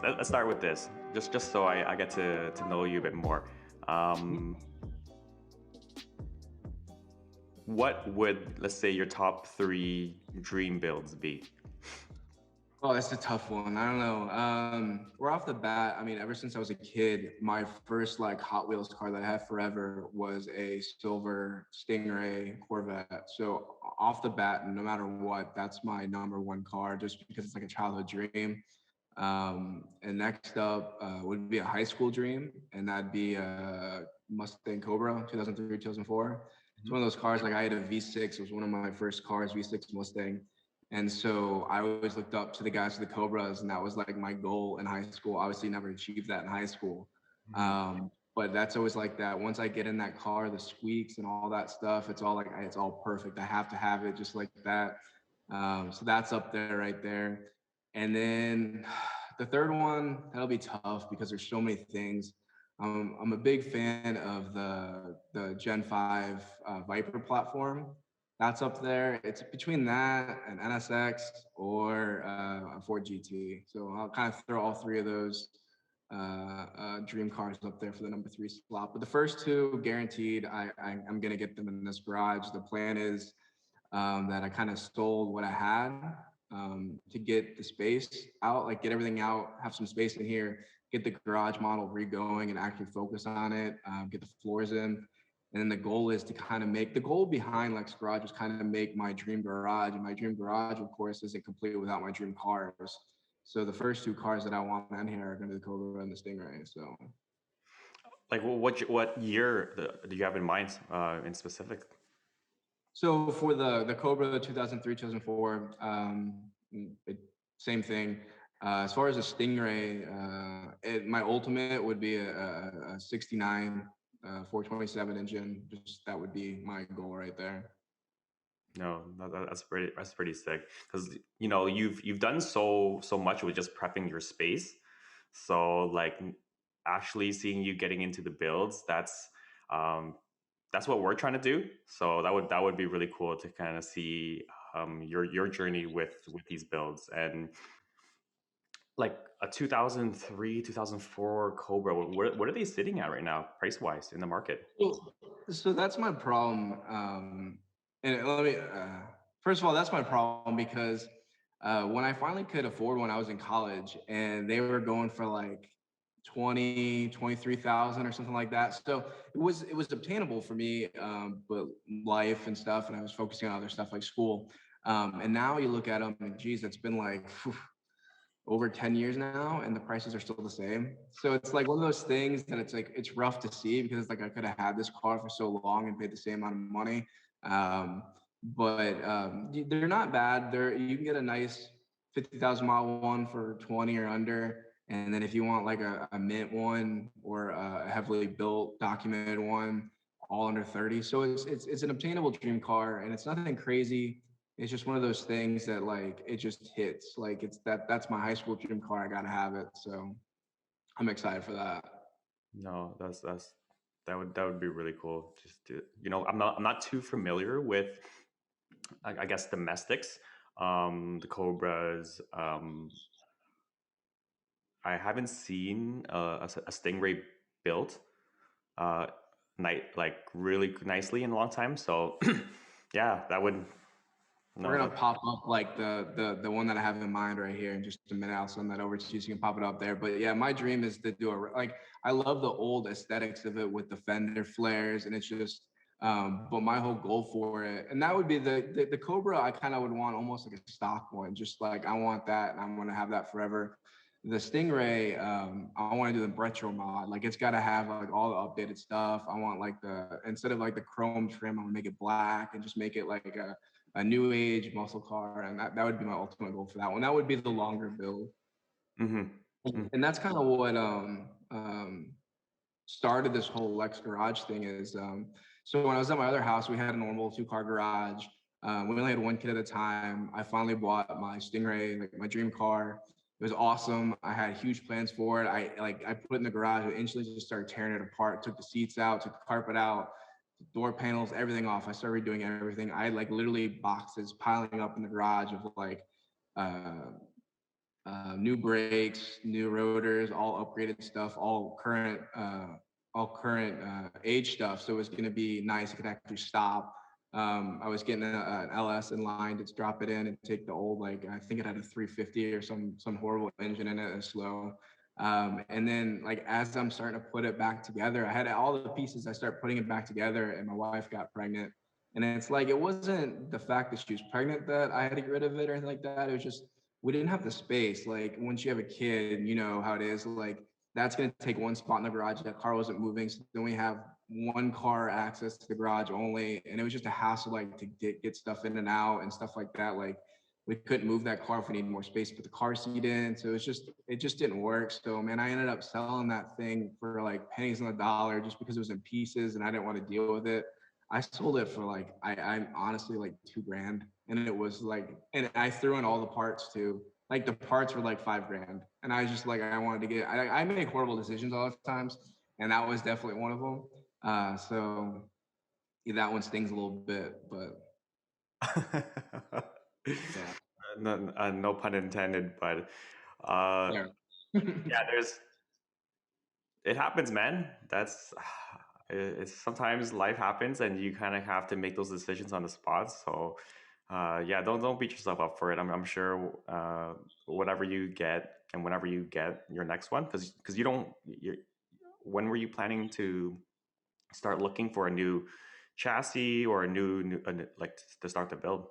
let's start with this, just so I get to know you a bit more. Um, what would, let's say, your top 3 dream builds be? Oh, that's a tough one. I don't know. Right off the bat, I mean, ever since I was a kid, my first like Hot Wheels car that I had forever was a silver Stingray Corvette. So off the bat, no matter what, that's my number one car, just because it's like a childhood dream. And next up would be a high school dream, and that'd be a Mustang Cobra, 2003, 2004. It's one of those cars. Like I had a V6. It was one of my first cars, V6 Mustang. And so I always looked up to the guys with the Cobras, and that was like my goal in high school. Obviously, never achieved that in high school. But that's always like that. Once I get in that car, the squeaks and all that stuff, it's all like, it's all perfect. I have to have it just like that. So that's up there right there. And then the third one, that'll be tough because there's so many things. I'm a big fan of the Gen 5 Viper platform. That's up there. It's between that and NSX or a Ford GT. So I'll kind of throw all three of those dream cars up there for the number 3 slot. But the first two, guaranteed, I'm going to get them in this garage. The plan is that I kind of sold what I had to get the space out, like get everything out, have some space in here, get the garage model re-going and actually focus on it, get the floors in. And then the goal is to kind of make, the goal behind Lexgarage was kind of make my dream garage. And my dream garage, of course, isn't complete without my dream cars. So the first 2 cars that I want in here are going to be the Cobra and the Stingray. So, Like, well, what year do you have in mind in specific? so for the Cobra 2003, 2004, same thing. As far as a Stingray, my ultimate would be a 69 427 engine. Just that would be my goal right there. No, that's pretty sick, because you've done so much with just prepping your space. So like actually seeing you getting into the builds, that's what we're trying to do. So that would be really cool to kind of see your journey with these builds. And like a 2003 2004 Cobra, what are they sitting at right now price wise in the market? So that's my problem. And let me, first of all, that's my problem because when I finally could afford one, I was in college and they were going for like 23,000 or something like that. So it was obtainable for me, but life and stuff, and I was focusing on other stuff like school. And now you look at them and geez, it's been like over 10 years now and the prices are still the same. So it's like one of those things that it's like, it's rough to see because it's like I could have had this car for so long and paid the same amount of money. But they're not bad. You can get a nice 50,000 mile one for 20 or under. And then if you want like a mint one or a heavily built documented one, all under 30. So it's an obtainable dream car and it's nothing crazy. It's just one of those things that like it just hits. Like that's my high school dream car. I gotta have it. So I'm excited for that. No, that would be really cool. Just to, I'm not too familiar with, I guess, domestics, the Cobras. I haven't seen a Stingray built, like really nicely in a long time. So, yeah, that would. We're No, gonna pop up like the one that I have in mind right here in just a minute. I'll send that over to you so you can pop it up there. But yeah, my dream is to do like I love the old aesthetics of it with the fender flares, and it's just. But my whole goal for it, and that would be the Cobra. I kind of would want almost like a stock one, just like I want that, and I'm gonna have that forever. The Stingray, I want to do the retro mod. Like it's got to have like all the updated stuff. I want like instead of like the chrome trim, I want to make it black and just make it like a new age muscle car, and that would be my ultimate goal for that one. That would be the longer build, mm-hmm. Mm-hmm. and that's kind of what started this whole Lexgarage thing. Is so when I was at my other house, we had a normal 2-car garage. We only had one kid at a time. I finally bought my Stingray, like my dream car. It was awesome. I had huge plans for it. I put it in the garage. I instantly just started tearing it apart. Took the seats out, took the carpet out, door panels, everything off. I started redoing everything. I had like literally boxes piling up in the garage of like new brakes, new rotors, all upgraded stuff, all current age stuff. So it was going to be nice. It could actually stop. I was getting an LS in line to drop it in and take the old, like I think it had a 350 or some horrible engine in it and slow. And then like as I'm starting to put it back together, I had all the pieces. I start putting it back together, and my wife got pregnant. And it's like it wasn't the fact that she was pregnant that I had to get rid of it or anything like that. It was just we didn't have the space. Like once you have a kid, you know how it is. Like that's gonna take one spot in the garage. That car wasn't moving, so then we have one car access to the garage only, and it was just a hassle, like to get stuff in and out and stuff like that. Like we couldn't move that car if we needed more space to put the car seat in. So it just didn't work. So man, I ended up selling that thing for like pennies on the dollar just because it was in pieces and I didn't want to deal with it. I sold it for like I'm honestly like $2,000, and it was like, and I threw in all the parts too. Like the parts were like $5,000, and I was just like I wanted to get. I make horrible decisions all the times, and that was definitely one of them. So yeah, that one stings a little bit, but yeah, No pun intended, but uh, yeah. yeah, there's it happens, man. That's it's sometimes life happens, and you kind of have to make those decisions on the spot. So, yeah, don't beat yourself up for it. I'm sure whatever you get and whenever you get your next one, because you don't. When were you planning to start looking for a new chassis or like to start the build?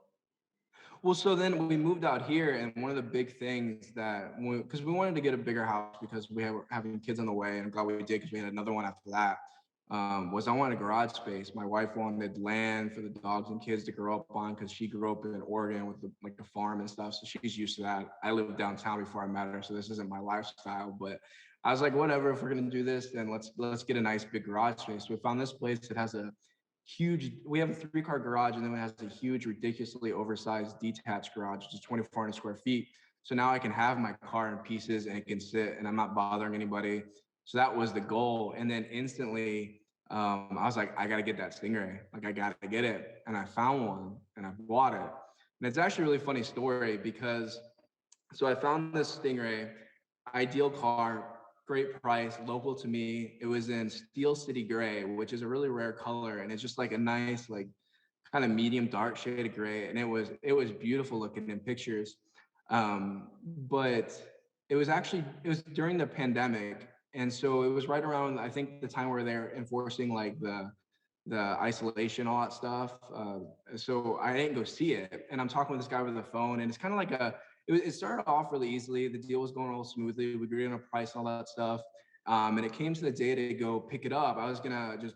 Well, so then we moved out here, and one of the big things that, because we wanted to get a bigger house because were having kids on the way, and I'm glad we did because we had another one after that. Was I wanted garage space. My wife wanted land for the dogs and kids to grow up on because she grew up in Oregon with like a farm and stuff, so she's used to that. I lived downtown before I met her, so this isn't my lifestyle. But I was like, whatever, if we're gonna do this, then let's get a nice big garage space. So we found this place that has a huge. We have a 3-car garage, and then it has a huge, ridiculously oversized detached garage, which is 2,400 square feet. So now I can have my car in pieces and it can sit, and I'm not bothering anybody. So that was the goal. And then instantly, I was like, I got to get that Stingray. Like, I got to get it. And I found one and I bought it. And it's actually a really funny story because so I found this Stingray, ideal car, great price, local to me. It was in Steel City Gray, which is a really rare color, and it's just like a nice, like kind of medium dark shade of gray, and it was beautiful looking in pictures. But it was during the pandemic, and so it was right around I think the time where they're enforcing like the isolation, all that stuff. So I didn't go see it, and I'm talking with this guy over the phone, and it's kind of like it started off really easily. The deal was going all smoothly. We agreed on a price and all that stuff. And it came to the day to go pick it up. I was gonna just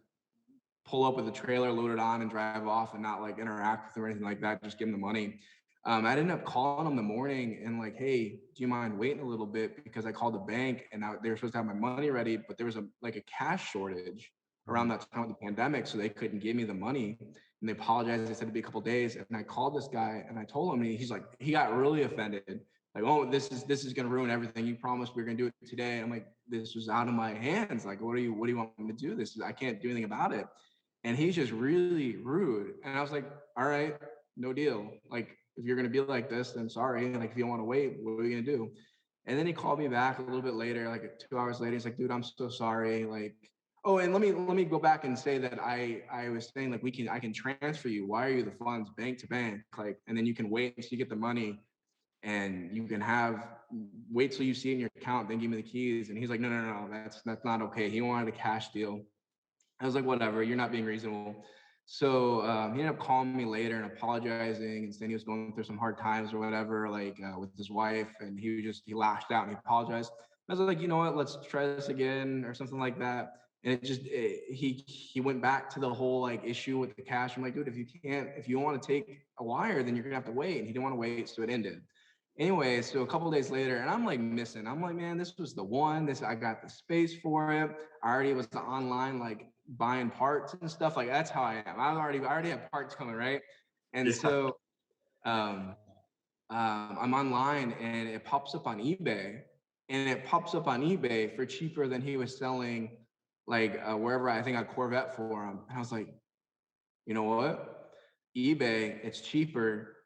pull up with a trailer, load it on, and drive off, and not like interact with them or anything like that. Just give them the money. I ended up calling them in the morning and like, hey, do you mind waiting a little bit because I called the bank and they were supposed to have my money ready, but there was a cash shortage around that time of the pandemic, so they couldn't give me the money. And they apologized. They said it'd be a couple of days. And I called this guy and I told him, and he's like, he got really offended. Like, oh, this is gonna ruin everything. You promised we were gonna do it today. I'm like, this was out of my hands. Like, what do you want me to do? I can't do anything about it. And he's just really rude. And I was like, all right, no deal. Like, if you're gonna be like this, then sorry. Like, if you don't want to wait, what are we gonna do? And then he called me back a little bit later, like 2 hours later. He's like, dude, I'm so sorry. Like, oh, and let me go back and say that I was saying like I can transfer you, wire you the funds bank to bank, like, and then you can wait until you get the money and you can wait till you see it in your account, then give me the keys. And he's like, no, that's not okay. He wanted a cash deal. I was like, whatever, you're not being reasonable. So he ended up calling me later and apologizing and saying he was going through some hard times or whatever, like with his wife. And he lashed out and he apologized. I was like, you know what, let's try this again or something like that. And he went back to the whole like issue with the cash. I'm like, dude, if you want to take a wire, then you're gonna have to wait. And he didn't want to wait, so it ended. Anyway, so a couple days later, and I'm like missing. I'm like, man, this was the one. I got the space for it. I already was online, like buying parts and stuff. Like that's how I am. I already have parts coming, right? And Yeah. so um, I'm online, and it pops up on eBay, and it pops up on eBay for cheaper than he was selling, like wherever I think I Corvette for him. And I was like, you know what? eBay, it's cheaper.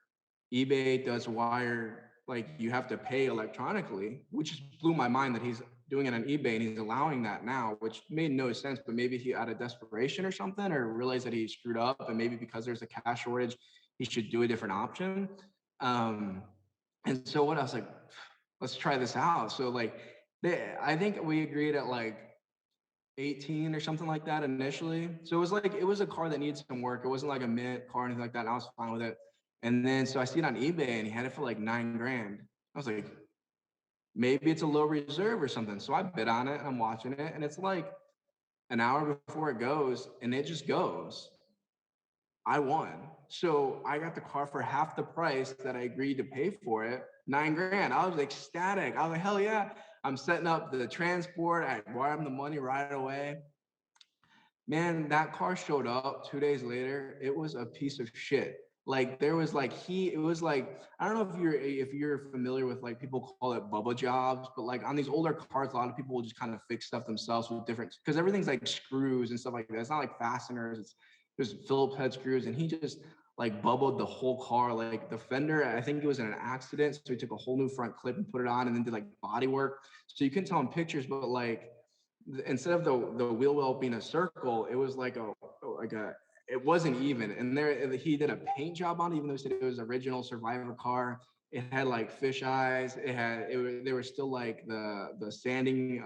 eBay does wire like you have to pay electronically, which just blew my mind that he's doing it on eBay and he's allowing that now, which made no sense. But maybe he out of desperation or something, or realized that he screwed up, and maybe because there's a cash shortage, he should do a different option. Um, and so what I was like, let's try this out. So like, I think we agreed at like 18 or something like that initially. So it was like, it was a car that needed some work. It wasn't like a mint car or anything like that. And I was fine with it. And then, so I see it on eBay and he had it for like 9 grand. I was like, maybe it's a low reserve or something. So I bid on it and I'm watching it. And it's like an hour before it goes and it just goes. I won. So I got the car for half the price that I agreed to pay for it, 9 grand. I was ecstatic. I was like, hell yeah. I'm setting up the transport. I wire him the money right away. Man, that car showed up 2 days later. It was a piece of shit. Like there was like it was like, I don't know if you're familiar with, like, people call it bubba jobs, but like on these older cars, a lot of people will just kind of fix stuff themselves with different, because everything's like screws and stuff like that. It's not like fasteners, it's just Phillips head screws. And he just like bubbled the whole car. Like the fender, I think it was in an accident. So he took a whole new front clip and put it on and then did like body work. So you can tell in pictures, but like instead of the wheel well being a circle, it was like a it wasn't even. And there he did a paint job on it, even though he said it was original Survivor car. It had like fish eyes. There was still like the sanding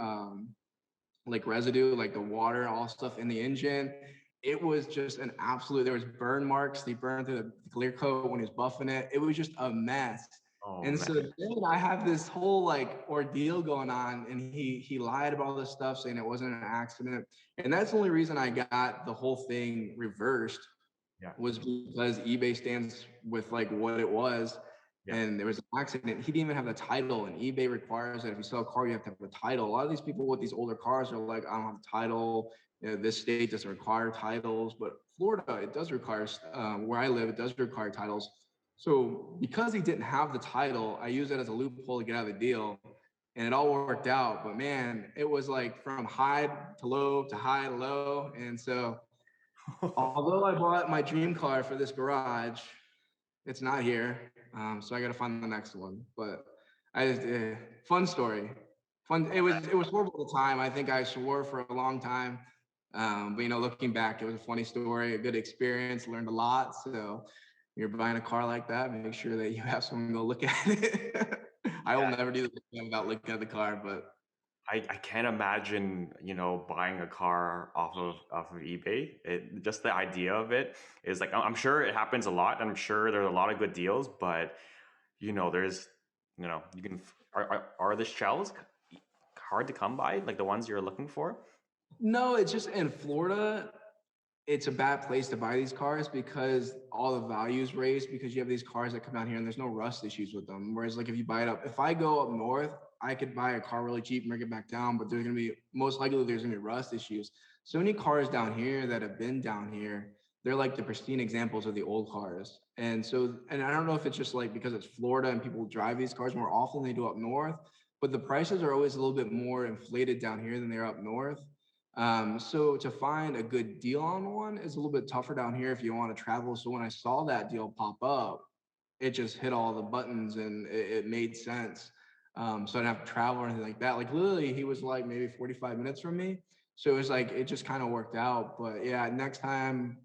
like residue, like the water, all stuff in the engine. It was just an absolute. There was burn marks. He burned through the clear coat when he was buffing it. It was just a mess. Oh And so man. then I have this whole like ordeal going on, and he lied about all this stuff, saying it wasn't an accident. And that's the only reason I got the whole thing reversed, Yeah. was because eBay stands with like what it was. Yeah. And there was an accident. He didn't even have the title, and eBay requires that if you sell a car, you have to have a title. A lot of these people with these older cars are like, I don't have a title. You know, this state doesn't require titles, but Florida, it does require, where I live, it does require titles. So because he didn't have the title, I used it as a loophole to get out of the deal, and it all worked out. But man, it was like from high to low to high to low. And so although I bought my dream car for this garage, it's not here. So I got to find the next one. But fun story. Fun. It was horrible at the time. I think I swore for a long time. But looking back, it was a funny story, a good experience, learned a lot. So you're buying a car like that, make sure that you have someone to go look at it. I will never do the without looking at the car, but I can't imagine, buying a car off of eBay. Just the idea of it is like, I'm sure it happens a lot. I'm sure there's a lot of good deals, but there's, you can, are the shells hard to come by, like the ones you're looking for? no, it's just in Florida. It's a bad place to buy these cars because all the values raised, because you have these cars that come out here and there's no rust issues with them. Whereas like if I go up north, I could buy a car really cheap and bring it back down, but most likely there's gonna be rust issues. So many cars down here that have been down here, they're like the pristine examples of the old cars. And I don't know if it's just like because it's Florida and people drive these cars more often than they do up north, but the prices are always a little bit more inflated down here than they're up north. So to find a good deal on one is a little bit tougher down here if you want to travel. So when I saw that deal pop up, it just hit all the buttons and it made sense. So I didn't have to travel or anything like that. Like literally, he was like maybe 45 minutes from me. So it was like, it just kind of worked out. But yeah, next time,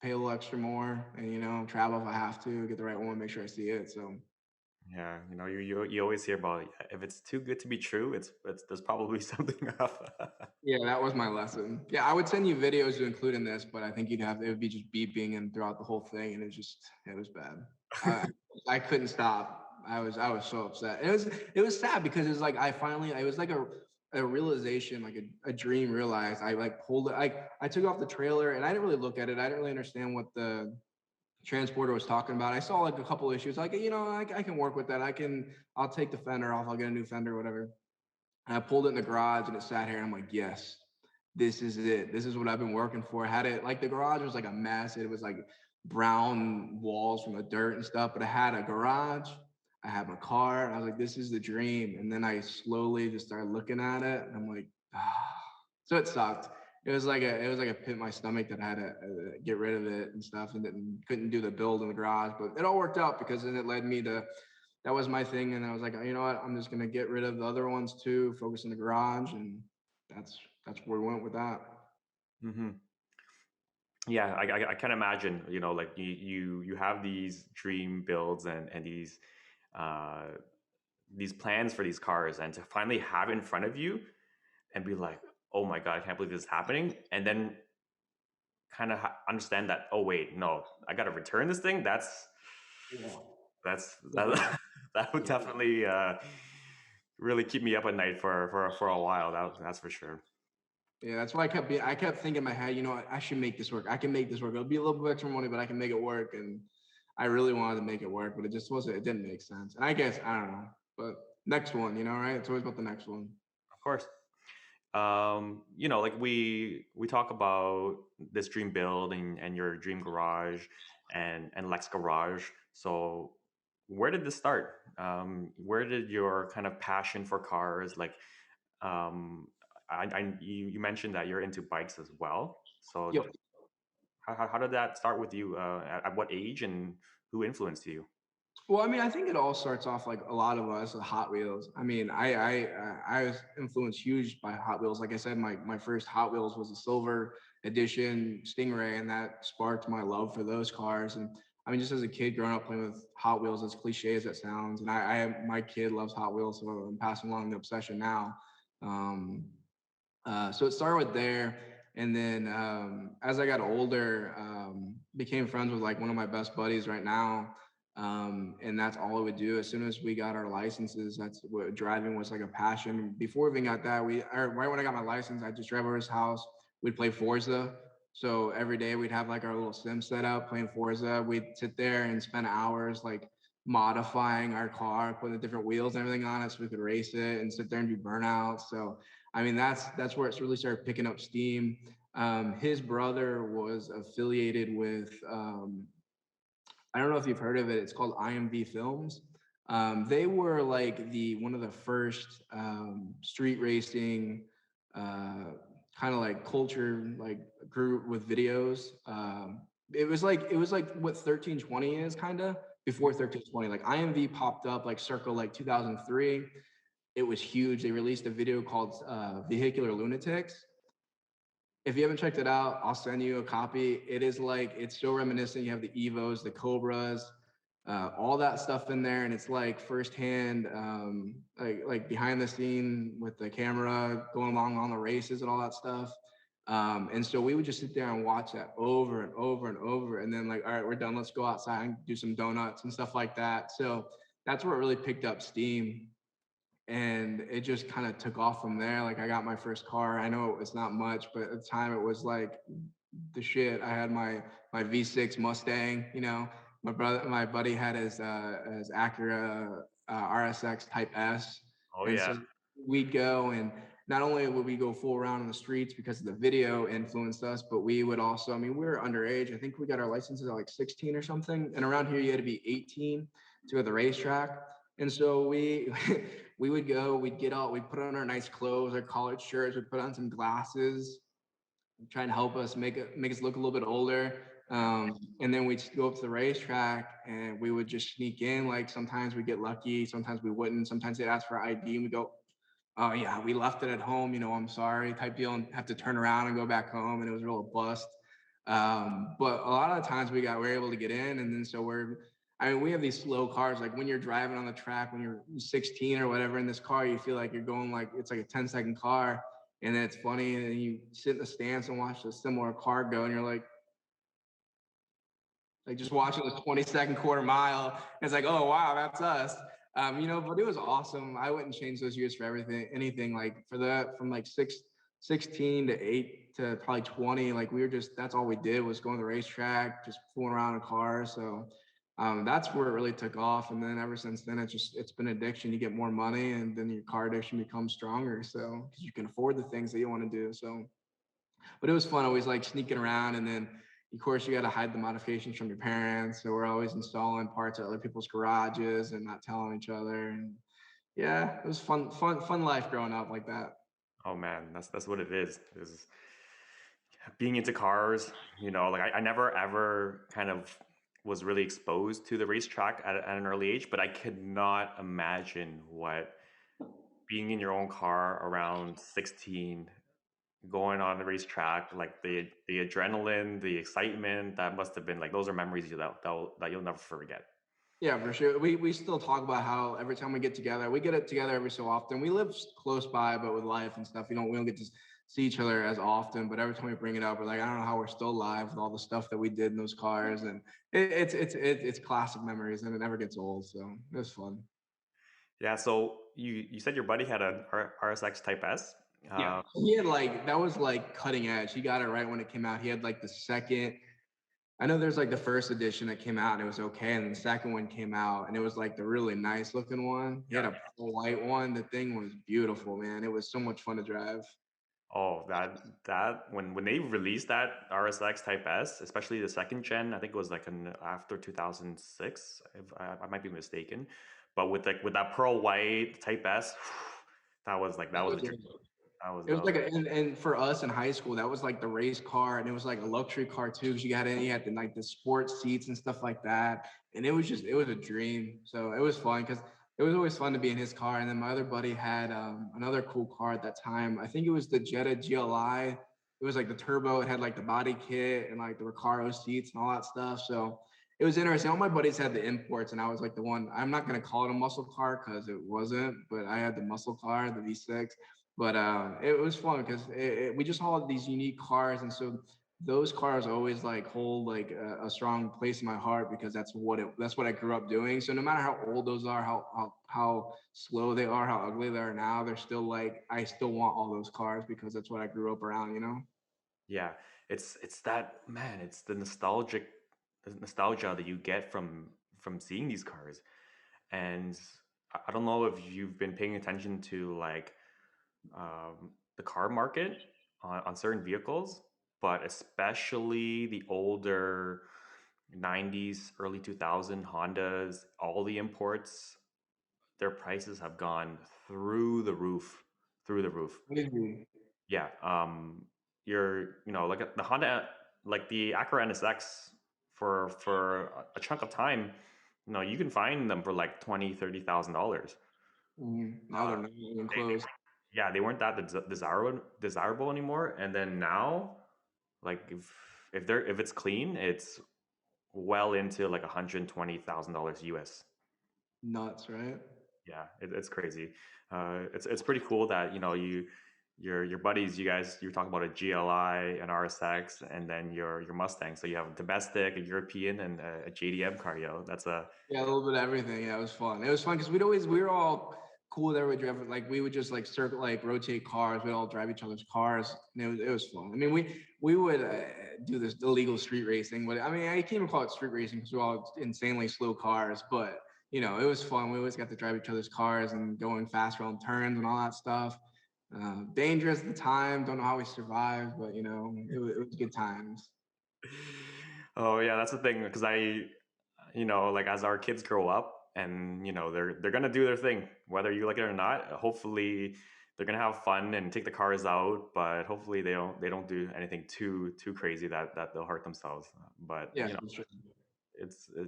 pay a little extra more and, travel if I have to, get the right one, make sure I see it. So Yeah, you always hear about, if it's too good to be true, it's there's probably something up. yeah, that was my lesson. Yeah, I would send you videos to include in this, but I think it would be just beeping and throughout the whole thing, and it was bad. I I couldn't stop. I was so upset. And it was sad because it was like a realization, like a dream realized. I like pulled it. I took off the trailer and I didn't really look at it. I didn't really understand what the transporter was talking about. I saw like a couple issues, like I can work with that. I'll take the fender off. I'll get a new fender, whatever. And I pulled it in the garage and it sat here and I'm like, yes, this is it. This is what I've been working for. I had it like the garage was like a mess. It was like brown walls from the dirt and stuff, but I had a garage. I had my car and I was like, this is the dream. And then I slowly just started looking at it and I'm like, ah. So it sucked. It was like a pit in my stomach that I had to get rid of it and stuff, and then couldn't do the build in the garage. But it all worked out because then it led me to that was my thing. And I was like, you know what, I'm just gonna get rid of the other ones too, focus in the garage, and that's where we went with that. Hmm. Yeah, I can imagine. Like you have these dream builds and uh, these plans for these cars, and to finally have it in front of you and be like, oh my god, I can't believe this is happening, and then kind of understand that, oh wait, no, I got to return this thing. Yeah. That that would definitely really keep me up at night for a while. That's for sure. Yeah, that's why I kept thinking in my head, you know what, I should make this work. I can make this work. It'll be a little bit extra money, but I can make it work. And I really wanted to make it work, but it just wasn't. It didn't make sense. And I guess I don't know. But next one, right? It's always about the next one. Of course. Like we talk about this dream build and your dream garage and Lex Garage. So where did this start? Where did your kind of passion for cars, like, you mentioned that you're into bikes as well. So Yep. how did that start with you? At what age, and who influenced you? Well, I mean, I think it all starts off like a lot of us with Hot Wheels. I mean, I was influenced huge by Hot Wheels. Like I said, my first Hot Wheels was a silver edition Stingray, and that sparked my love for those cars. And I mean, just as a kid growing up playing with Hot Wheels, as cliche as that sounds, and my kid loves Hot Wheels, so I'm passing along the obsession now. Um, so it started with there, and then as I got older, became friends with like one of my best buddies right now, and that's all we would do. As soon as we got our licenses, that's what driving was like a passion. Before we even got that, right when I got my license, I just drive over his house. We'd play Forza. So every day we'd have like our little sim set up playing Forza. We'd sit there and spend hours like modifying our car, putting the different wheels and everything on it so we could race it and sit there and do burnouts. So I mean, that's where it's really started picking up steam. His brother was affiliated with, I don't know if you've heard of it. It's called IMV Films. They were like one of the first street racing kind of like culture like group with videos. It was like what 1320 is kind of before 1320. Like IMV popped up like circa like 2003. It was huge. They released a video called Vehicular Lunatics. If you haven't checked it out, I'll send you a copy. It is like, it's so reminiscent. You have the Evos, the Cobras, all that stuff in there. And it's like firsthand, like behind the scene with the camera going along on the races and all that stuff. And so we would just sit there and watch that over and over and over. And then like, all right, we're done. Let's go outside and do some donuts and stuff like that. So that's what really picked up steam, and it just kind of took off from there. Like I got my first car. I know it's not much, but at the time it was like the shit. I had my V6 Mustang. My buddy had his Acura RSX Type S, Oh and yeah. so we'd go, and not only would we go full around on the streets because the video influenced us, but we would also. I mean, we were underage. I think we got our licenses at like 16 or something, and around here you had to be 18 to go to the racetrack. And so we we would go, we'd get out, we'd put on our nice clothes, our collared shirts, we'd put on some glasses, trying to help us make us look a little bit older. And then we'd go up to the racetrack and we would just sneak in. Like sometimes we'd get lucky, sometimes we wouldn't. Sometimes they'd ask for ID and we go, oh yeah, we left it at home, I'm sorry, type deal, and have to turn around and go back home. And it was a real bust. But a lot of the times we're able to get in. And then so we have these slow cars. Like when you're driving on the track, when you're 16 or whatever in this car, you feel like you're going like, it's like a 10-second car. And then it's funny. And then you sit in the stands and watch a similar car go, and you're like just watching the 20-second quarter mile. And it's like, oh, wow, that's us. But it was awesome. I wouldn't change those years for anything. Like from like 16 to 8 to probably 20, like that's all we did was go on the racetrack, just fooling around in cars. So that's where it really took off. And then ever since then, it's been addiction. You get more money, and then your car addiction becomes stronger. So, because you can afford the things that you want to do. So, but it was fun always like sneaking around. And then of course you got to hide the modifications from your parents, so we're always installing parts at other people's garages and not telling each other. And yeah, it was fun life growing up like that. Oh man, that's what it is being into cars. Like I never ever kind of was really exposed to the racetrack at an early age, but I could not imagine what being in your own car around 16, going on the racetrack, like the adrenaline, the excitement, that must have been like those are memories that you'll never forget. Yeah, for sure. We still talk about how every time we get together, we get it together every so often. We live close by, but with life and stuff, we don't get to see each other as often. But every time we bring it up, we're like, I don't know how we're still alive with all the stuff that we did in those cars, and it's classic memories, and it never gets old. So it was fun. Yeah. So you said your buddy had an RSX Type S. Yeah, he had like that was like cutting edge. He got it right when it came out. He had like the second. I know there's like the first edition that came out and it was okay, and the second one came out and it was like the really nice looking one. He had a white one. The thing was beautiful, man. It was so much fun to drive. Oh, that when they released that RSX Type S, especially the second gen, I think it was like after 2006. If I might be mistaken, but with that pearl white Type S, that was a dream. It was That was like and for us in high school, that was like the race car, and it was like a luxury car too, because you had the like the sports seats and stuff like that, and it was a dream. So it was fun because it was always fun to be in his car. And then my other buddy had another cool car at that time. I think it was the Jetta GLI. It was like the turbo. It had like the body kit and like the Recaro seats and all that stuff. So it was interesting. All my buddies had the imports, and I was like the one. I'm not gonna call it a muscle car because it wasn't, but I had the muscle car, the V6. But it was fun because we just all had these unique cars, and so those cars always like hold like a strong place in my heart because that's what I grew up doing. So no matter how old those are, how slow they are, how ugly they are now, they're still like I still want all those cars because that's what I grew up around. You know? yeah. It's that man. It's the nostalgia that you get from seeing these cars, and I don't know if you've been paying attention to like the car market on certain vehicles, but especially the older 90s, early 2000 Hondas, all the imports, their prices have gone through the roof, through the roof. Mhm. Yeah, like the Honda, like the Acura NSX for a chunk of time, you can find them for like 20, $30,000. Now they're not even They close. Yeah, they weren't that desirable anymore. And then now, like if it's clean, it's well into like $120,000 US. Nuts, right? Yeah, it's crazy. It's pretty cool that your buddies, you're talking about a GLI, an RSX, and then your Mustang. So you have a domestic, a European, and a JDM car. That's a Yeah, a little bit of everything. Yeah, it was fun. It was fun because we were all cool that we drive. Like we would just like circle, like rotate cars. We'd all drive each other's cars, and it was fun. I mean, we would do this illegal street racing, but I mean, I can't even call it street racing because we're all insanely slow cars. But it was fun. We always got to drive each other's cars and going fast around turns and all that stuff. Dangerous at the time. Don't know how we survived, but it was good times. Oh yeah, that's the thing because like as our kids grow up and they're gonna do their thing whether you like it or not. Hopefully, they're gonna have fun and take the cars out, but hopefully they don't do anything too crazy that they'll hurt themselves. But Yeah, for sure.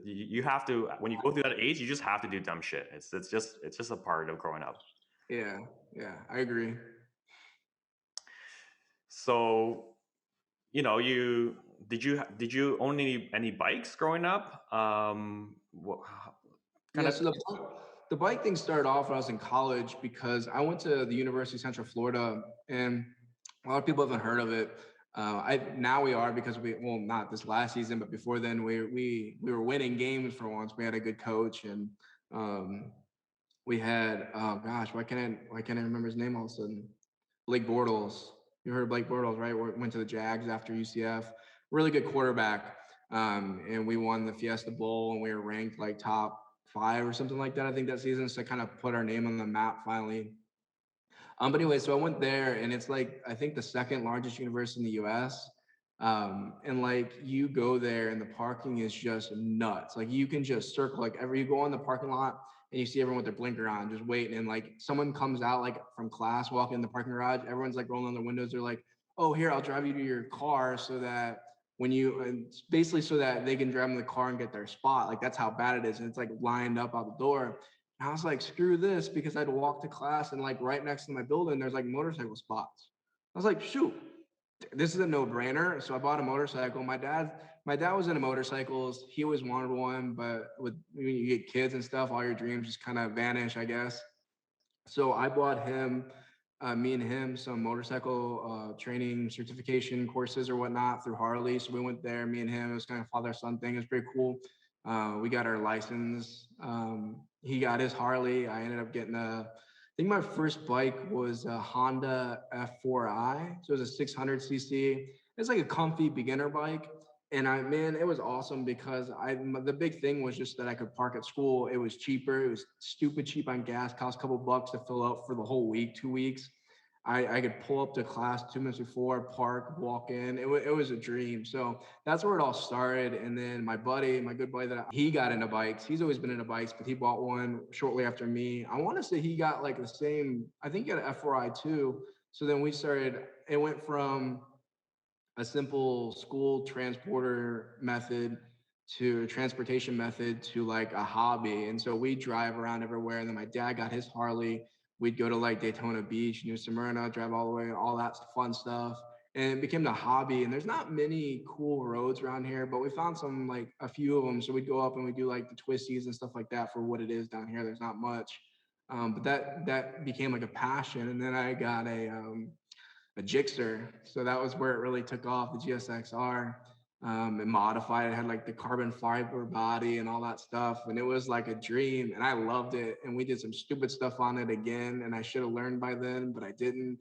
you have to when you go through that age, you just have to do dumb shit. It's just a part of growing up. Yeah, yeah, I agree. So you did you own any bikes growing up? What kind Yeah, of so the bike thing started off when I was in college because I went to the University of Central Florida, and a lot of people haven't heard of it. I now we are because not this last season, but before then we were winning games for once. We had a good coach, and um, we had oh gosh, why can't I remember his name all of a sudden? Blake Bortles. You heard of Blake Bortles, right? Went to the Jags after UCF. Really good quarterback. And we won the Fiesta Bowl, and we were ranked like top 5 or something like that, I think, that season. So kind of put our name on the map finally. But anyway, so I went there, and it's like I think the second largest university in the U.S. And like you go there, and the parking is just nuts. Like you can just circle like every you go on the parking lot, and you see everyone with their blinker on, just waiting. And like someone comes out like from class, walking in the parking garage, everyone's like rolling on their windows. They're like, "Oh, here, I'll drive you to your car so that when you it's basically so that they can drive in the car and get their spot. Like that's how bad it is. And it's like lined up out the door. And I was like, screw this, because I'd walk to class and like right next to my building, there's like motorcycle spots. I was like, shoot, this is a no-brainer. So I bought a motorcycle. My dad was into motorcycles. He always wanted one, but with when you get kids and stuff, all your dreams just kind of vanish, I guess. So I bought me and him, some motorcycle training certification courses or whatnot through Harley. So we went there, me and him. It was kind of father-son thing. It was pretty cool. We got our license. He got his Harley. I ended up getting I think my first bike was a Honda F4i. So it was a 600cc. It's like a comfy beginner bike. And man, it was awesome because the big thing was just that I could park at school. It was cheaper. It was stupid cheap on gas. Cost a couple bucks to fill up for the whole week, 2 weeks. I could pull up to class 2 minutes before, park, walk in. It was a dream. So that's where it all started. And then my buddy, my good buddy, he got into bikes. He's always been into bikes, but he bought one shortly after me. I want to say he got like the same. I think he got an F4i too. So then we started. It went from a simple school transporter method to a transportation method to like a hobby. And so we drive around everywhere. And then my dad got his Harley. We'd go to like Daytona Beach, New Smyrna, drive all the way, all that fun stuff. And it became the hobby. And there's not many cool roads around here, but we found some, like a few of them. So we'd go up and we do like the twisties and stuff like that for what it is down here. There's not much. But that became like a passion. And then I got a Gixxer. So that was where it really took off, the GSXR. And modified. It had like the carbon fiber body and all that stuff. And it was like a dream. And I loved it. And we did some stupid stuff on it again. And I should have learned by then, but I didn't.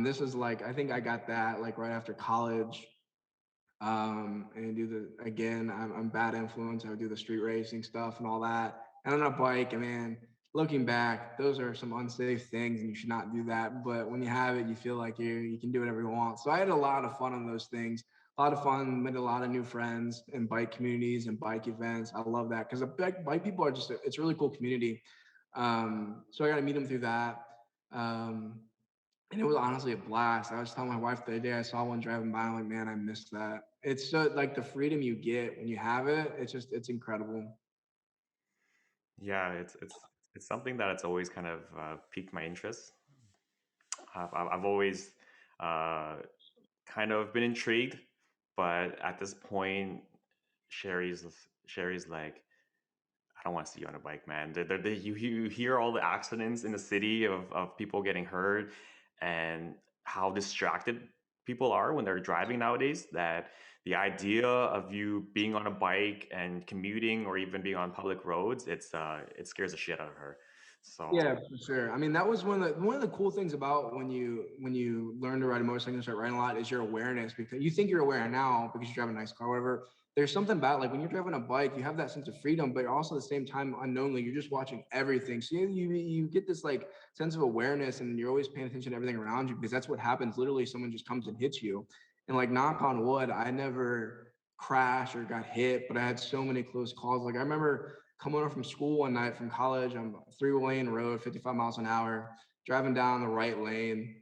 This was like, I think I got that like right after college. And do again, I'm bad influence. I would do the street racing stuff and all that. And on a bike, and man, looking back, those are some unsafe things and you should not do that. But when you have it, you feel like you can do whatever you want. So I had a lot of fun on those things. A lot of fun, made a lot of new friends in bike communities and bike events. I love that because the bike people are just, it's a really cool community. So I got to meet them through that. Um, and it was honestly a blast. I was telling my wife the other day, I saw one driving by. I'm like, man, I missed that. It's so like the freedom you get when you have it. It's incredible. Yeah, it's something that it's always kind of piqued my interest. I've always uh, kind of been intrigued, but at this point, Sherry's Sherry's like, I don't want to see you on a bike, man. You hear all the accidents in the city of people getting hurt and how distracted people are when they're driving nowadays. That the idea of you being on a bike and commuting or even being on public roads, it scares the shit out of her. So Yeah, for sure. I mean, that was one of the cool things about when you learn to ride a motorcycle and start riding a lot is your awareness, because you think you're aware now because you drive a nice car, whatever. There's something about like when you're driving a bike, you have that sense of freedom, but also at the same time, unknowingly, you're just watching everything. So you get this like sense of awareness, and you're always paying attention to everything around you because that's what happens. Literally, someone just comes and hits you. And like knock on wood, I never crashed or got hit, but I had so many close calls. Like I remember coming home from school one night from college. I'm 3-lane road, 55 miles an hour, driving down the right lane.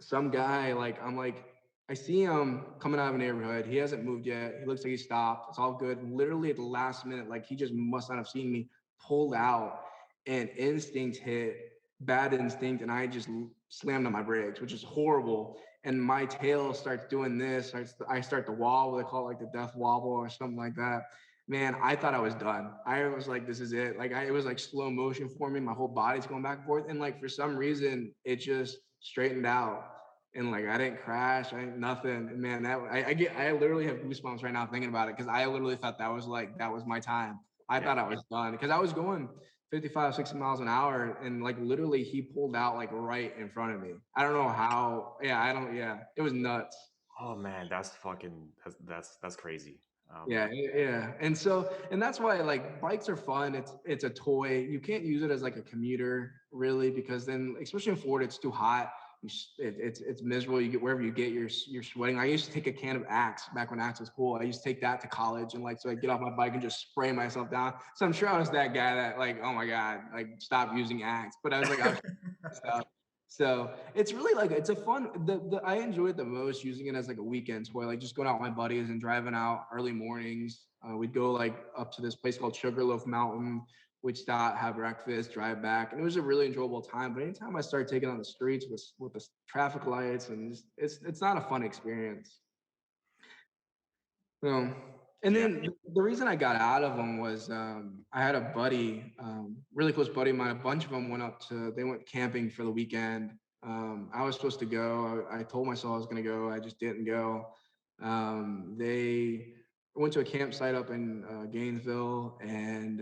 Some guy, like, I'm like, I see him coming out of a neighborhood. He hasn't moved yet. He looks like he stopped. It's all good. Literally at the last minute, like he just must not have seen me, pulled out, and instinct hit, bad instinct. And I just slammed on my brakes, which is horrible. And my tail starts doing this. I start to wobble. They call it like the death wobble or something like that. Man, I thought I was done. I was like, this is it. Like, it was like slow motion for me. My whole body's going back and forth. And like, for some reason, it just straightened out. And like, I didn't crash. I ain't nothing. And man, I literally have goosebumps right now thinking about it. Cause I literally thought that was my time. I yeah, thought I was done because I was going 55, 60 miles an hour. And like, literally he pulled out like right in front of me. I don't know how. Yeah. It was nuts. oh man, that's fucking that's crazy. Yeah. And that's why like bikes are fun. It's a toy. You can't use it as like a commuter really, because then especially in Florida, it's too hot. It's miserable. You get wherever you get, you're sweating. I used to take a can of Axe back when Axe was cool. I used to take that to college, and like so I get off my bike and just spray myself down. So I'm sure I was that guy that like, oh my god, like stop using Axe. But I was like, I was stuff. So it's really like it's a fun. I enjoy it the most using it as like a weekend toy, like just going out with my buddies and driving out early mornings. We'd go like up to this place called Sugarloaf Mountain. We'd stop, have breakfast, drive back, and it was a really enjoyable time. But anytime I start taking on the streets with the traffic lights, and just, it's not a fun experience. So, and Yeah. then the reason I got out of them was I had a buddy, really close buddy of mine. A bunch of them they went camping for the weekend. I was supposed to go. I told myself I was going to go. I just didn't go. They went to a campsite up in Gainesville, and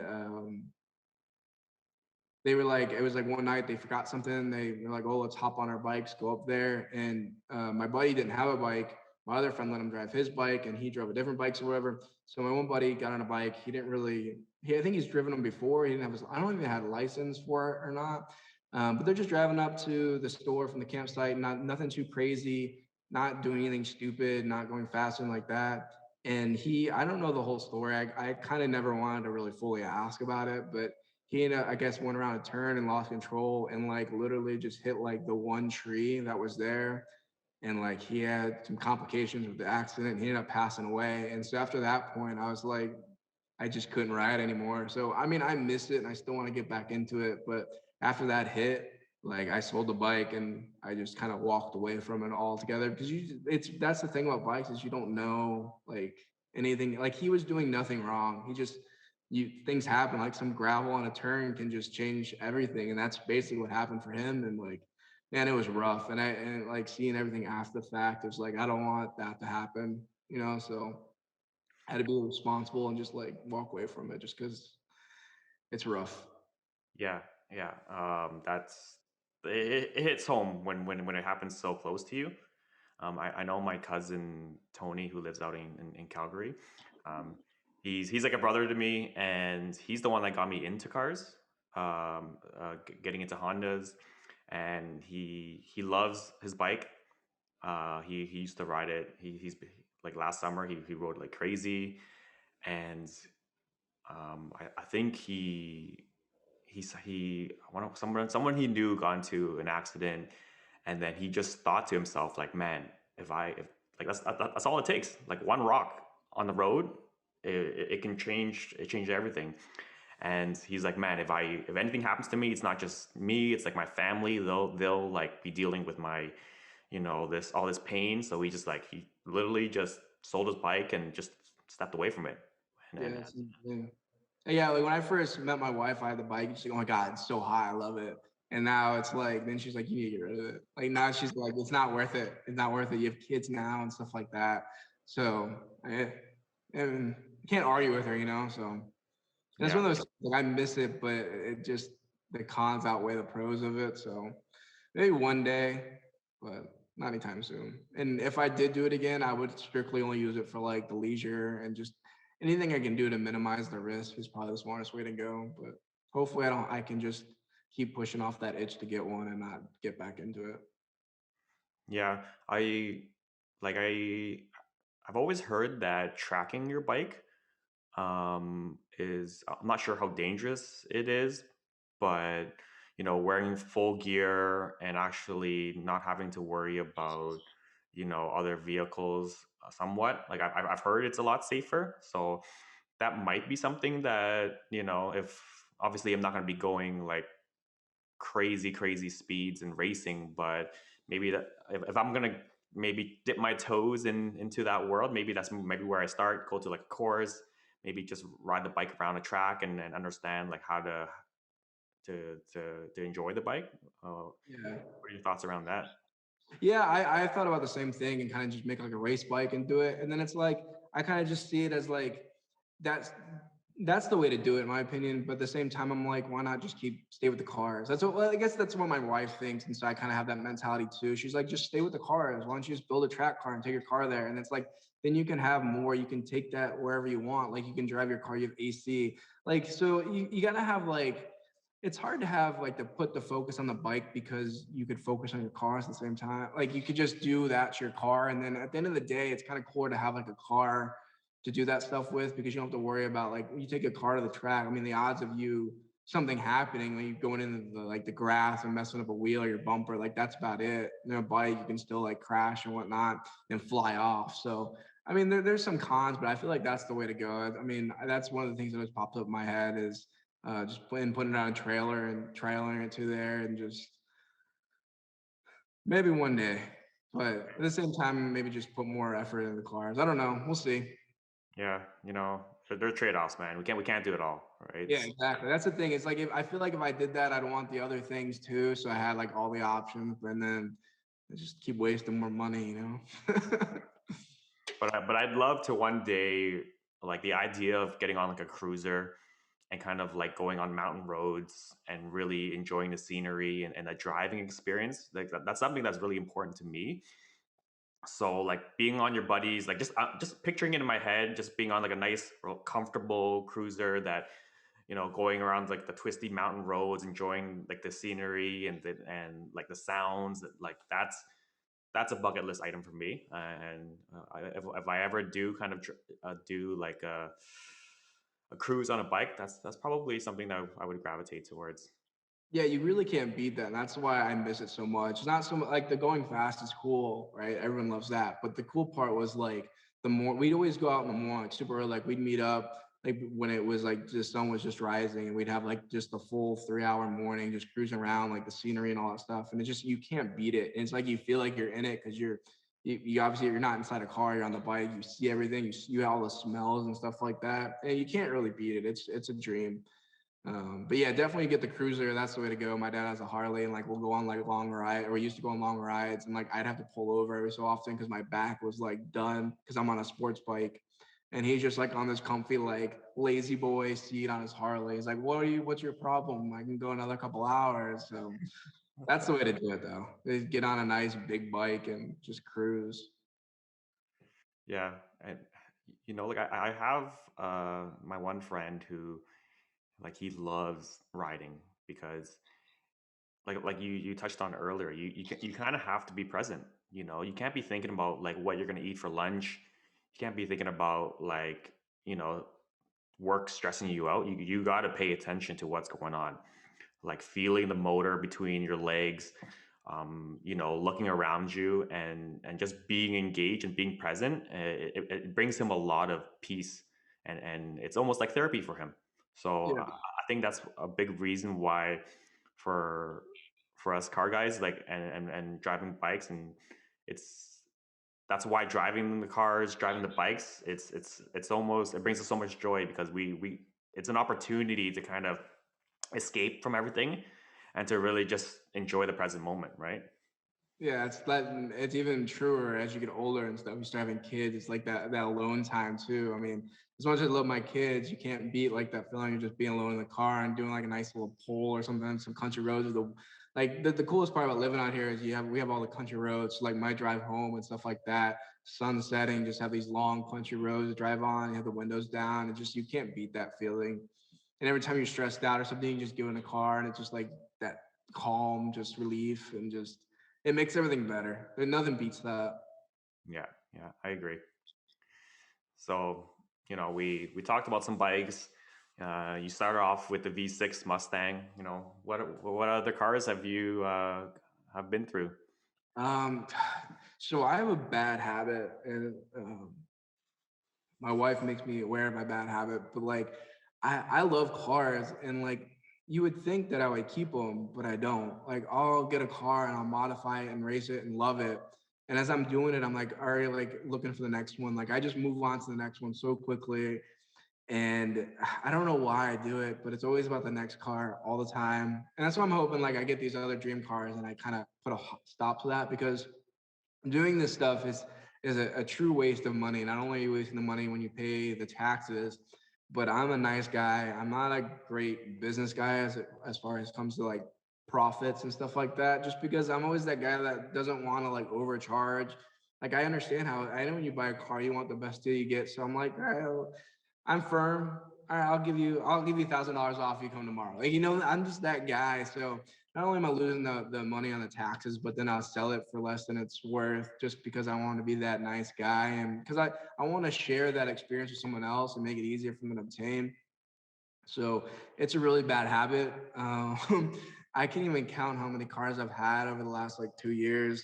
they were like, it was like one night they forgot something. They were like, oh, let's hop on our bikes, go up there. And my buddy didn't have a bike. My other friend let him drive his bike, and he drove a different bike or whatever. So my one buddy got on a bike. He didn't really. I think he's driven them before. He didn't have his. I don't even have a license for it or not. But they're just driving up to the store from the campsite. Nothing too crazy. Not doing anything stupid. Not going fast and like that. And I don't know the whole story. I kind of never wanted to really fully ask about it, but he I guess went around a turn and lost control and like literally just hit like the one tree that was there, and like he had some complications with the accident. He ended up passing away, and so after that point I was like, I just couldn't ride anymore. So I mean, I miss it and I still want to get back into it, but after that hit, like I sold the bike and I just kind of walked away from it altogether, because that's the thing about bikes is you don't know like anything. Like he was doing nothing wrong. He just things happen, like some gravel on a turn can just change everything, and that's basically what happened for him. And like, man, it was rough. And like seeing everything after the fact, it was like I don't want that to happen, so I had to be responsible and just like walk away from it just because it's rough. Yeah, yeah. That's it hits home when it happens so close to you. I know my cousin Tony, who lives out in Calgary. Um, he's like a brother to me, and he's the one that got me into cars, getting into Hondas, and he loves his bike. He used to ride it. He's like last summer he rode like crazy, and I think someone he knew got into an accident, and then he just thought to himself like, man, if like that's all it takes, like one rock on the road, it can change everything. And he's like, man, if anything happens to me, it's not just me, it's like my family, they'll like be dealing with my, this all this pain. So he literally just sold his bike and just stepped away from it. And Yeah, same thing. Yeah, like when I first met my wife, I had the bike. And she's like, "Oh my god, it's so high, I love it." And now it's like, then she's like, "You need to get rid of it." Like now she's like, "It's not worth it. It's not worth it. You have kids now and stuff like that." So, and you can't argue with her. So, and it's yeah. one of those like I miss it, but it just the cons outweigh the pros of it. So maybe one day, but not anytime soon. And if I did do it again, I would strictly only use it for like the leisure and just anything I can do to minimize the risk is probably the smartest way to go. But hopefully I can just keep pushing off that itch to get one and not get back into it. Yeah, like I've always heard that tracking your bike is, I'm not sure how dangerous it is, but wearing full gear and actually not having to worry about other vehicles, somewhat like I've heard it's a lot safer. So that might be something that, if obviously I'm not going to be going like crazy speeds and racing, but maybe that if I'm gonna maybe dip my toes into that world, maybe that's maybe where I start. Go to like a course, maybe just ride the bike around a track and understand like how to enjoy the bike. Yeah. What are your thoughts around that? Yeah, I thought about the same thing and kind of just make like a race bike and do it. And then it's like I kind of just see it as like that's that's the way to do it in my opinion. But at the same time, I'm like, why not just stay with the cars? That's what well, I guess that's what my wife thinks, and so I kind of have that mentality too. She's like, just stay with the cars. Why don't you just build a track car and take your car there? And it's like then you can have more. You can take that wherever you want. Like you can drive your car. You have AC. Like so you gotta have like it's hard to have like to put the focus on the bike because you could focus on your car at the same time. Like you could just do that to your car. And then at the end of the day, it's kind of cool to have like a car to do that stuff with because you don't have to worry about like when you take a car to the track. I mean, the odds of you something happening, when you going into the grass and messing up a wheel or your bumper, like that's about it. You know, a bike, you can still like crash and whatnot and fly off. So I mean, there's some cons, but I feel like that's the way to go. I mean, that's one of the things that always popped up in my head is just putting it on a trailer and trailering it to there, and just maybe one day. But at the same time, maybe just put more effort into the cars. I don't know. We'll see. Yeah, they're trade-offs, man. We can't do it all, right? Yeah, exactly. That's the thing. It's like if I feel like if I did that, I'd want the other things too. So I had like all the options, and then I just keep wasting more money, you know? But I'd love to one day, like the idea of getting on like a cruiser and kind of like going on mountain roads and really enjoying the scenery and the driving experience. Like that's something that's really important to me. So like being on your buddies, like just picturing it in my head, just being on like a nice, real comfortable cruiser that going around like the twisty mountain roads, enjoying like the scenery and like the sounds, like that's a bucket list item for me. And if I ever do kind of do like a cruise on a bike, that's probably something that I would gravitate towards. Yeah, you really can't beat that. And that's why I miss it so much. It's not so much like the going fast is cool, right? Everyone loves that. But the cool part was like we'd always go out in the morning, like super early. Like we'd meet up like when it was like the sun was just rising, and we'd have like just the full 3 hour morning, just cruising around like the scenery and all that stuff. And it's just you can't beat it. And it's like you feel like you're in it because you obviously you're not inside a car, you're on the bike, you see everything, you have all the smells and stuff like that. And you can't really beat it. It's a dream. But yeah, definitely get the cruiser. That's the way to go. My dad has a Harley, and like we'll go on like long ride, or we used to go on long rides, and like I'd have to pull over every so often because my back was like done because I'm on a sports bike, and he's just like on this comfy like lazy boy seat on his Harley. He's like, What's your problem? I can go another couple hours." So that's the way to do it, though. Is get on a nice big bike and just cruise. Yeah, and like I have my one friend who like he loves riding because like you touched on earlier, you kind of have to be present. You can't be thinking about like what you're gonna eat for lunch. You can't be thinking about like work stressing you out. You got to pay attention to what's going on, like feeling the motor between your legs, looking around you and just being engaged and being present. It brings him a lot of peace, and it's almost like therapy for him. So Yeah. I think that's a big reason why for for us car guys, like and driving bikes, and it's that's why driving the cars, driving the bikes, it's almost it brings us so much joy because we it's an opportunity to kind of escape from everything and to really just enjoy the present moment, right? Yeah, it's even truer as you get older and stuff. You start having kids. It's like that alone time too. I mean, as much as I love my kids, you can't beat like that feeling of just being alone in the car and doing like a nice little pull or something, some country roads. Or the coolest part about living out here is we have all the country roads. So like my drive home and stuff like that, sun setting, just have these long country roads to drive on. You have the windows down, and just you can't beat that feeling. And every time you're stressed out or something, you just get in the car, and it's just like that calm, just relief, and just it makes everything better. And nothing beats that. Yeah, yeah, I agree. So, we talked about some bikes. You started off with the V6 Mustang. What other cars have been through? Um, so I have a bad habit, and my wife makes me aware of my bad habit. But like, I love cars, and like you would think that I would keep them, but I don't. Like I'll get a car and I'll modify it and race it and love it. And as I'm doing it, I'm like already like looking for the next one. Like I just move on to the next one so quickly. And I don't know why I do it, but it's always about the next car all the time. And that's why I'm hoping like I get these other dream cars and I kind of put a stop to that, because doing this stuff is a true waste of money. Not only are you wasting the money when you pay the taxes, but I'm a nice guy. I'm not a great business guy as far as comes to like profits and stuff like that. Just because I'm always that guy that doesn't want to like overcharge. Like I understand how I know when you buy a car, you want the best deal you get. So I'm like, all right, well, I'm firm. All right, I'll give you $1,000 off if you come tomorrow. Like, I'm just that guy. So not only am I losing the money on the taxes, but then I'll sell it for less than it's worth just because I want to be that nice guy. And because I want to share that experience with someone else and make it easier for them to obtain. So it's a really bad habit. I can't even count how many cars I've had over the last like 2 years.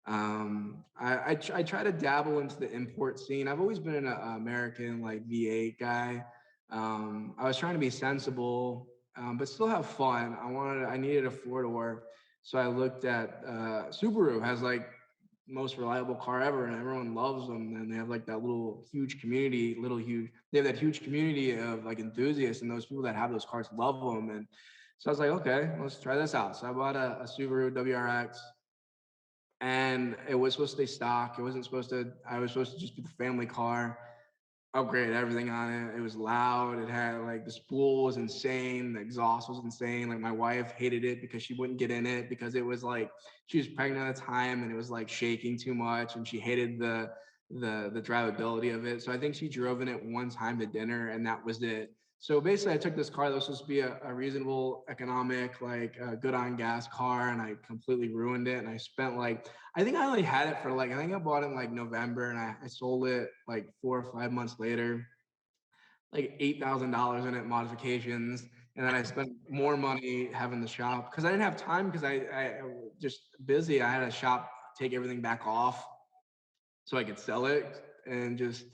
I try to dabble into the import scene. I've always been an American like V8 guy. I was trying to be sensible, but still have fun. I needed a four door, so I looked at Subaru has like most reliable car ever, and everyone loves them. And they have like that little huge community, they have that huge community of like enthusiasts, and those people that have those cars love them. And so I was like, okay, let's try this out. So I bought a Subaru WRX, and it was supposed to stay stock. It wasn't supposed to. I was supposed to just be the family car. Upgraded everything on it. It was loud. It had like the spool was insane. The exhaust was insane. Like my wife hated it because she wouldn't get in it because it was like she was pregnant at the time and it was like shaking too much, and she hated the drivability of it. So I think she drove in it one time to dinner, and that was it. So basically, I took this car that was supposed to be a reasonable, economic, like a good on gas car, and I completely ruined it. And I spent like, I think I only had it for like, I think I bought it in like November, and I sold it like 4 or 5 months later, like $8,000 in it, modifications. And then I spent more money having the shop because I didn't have time because I was just busy. I had a shop take everything back off so I could sell it, and just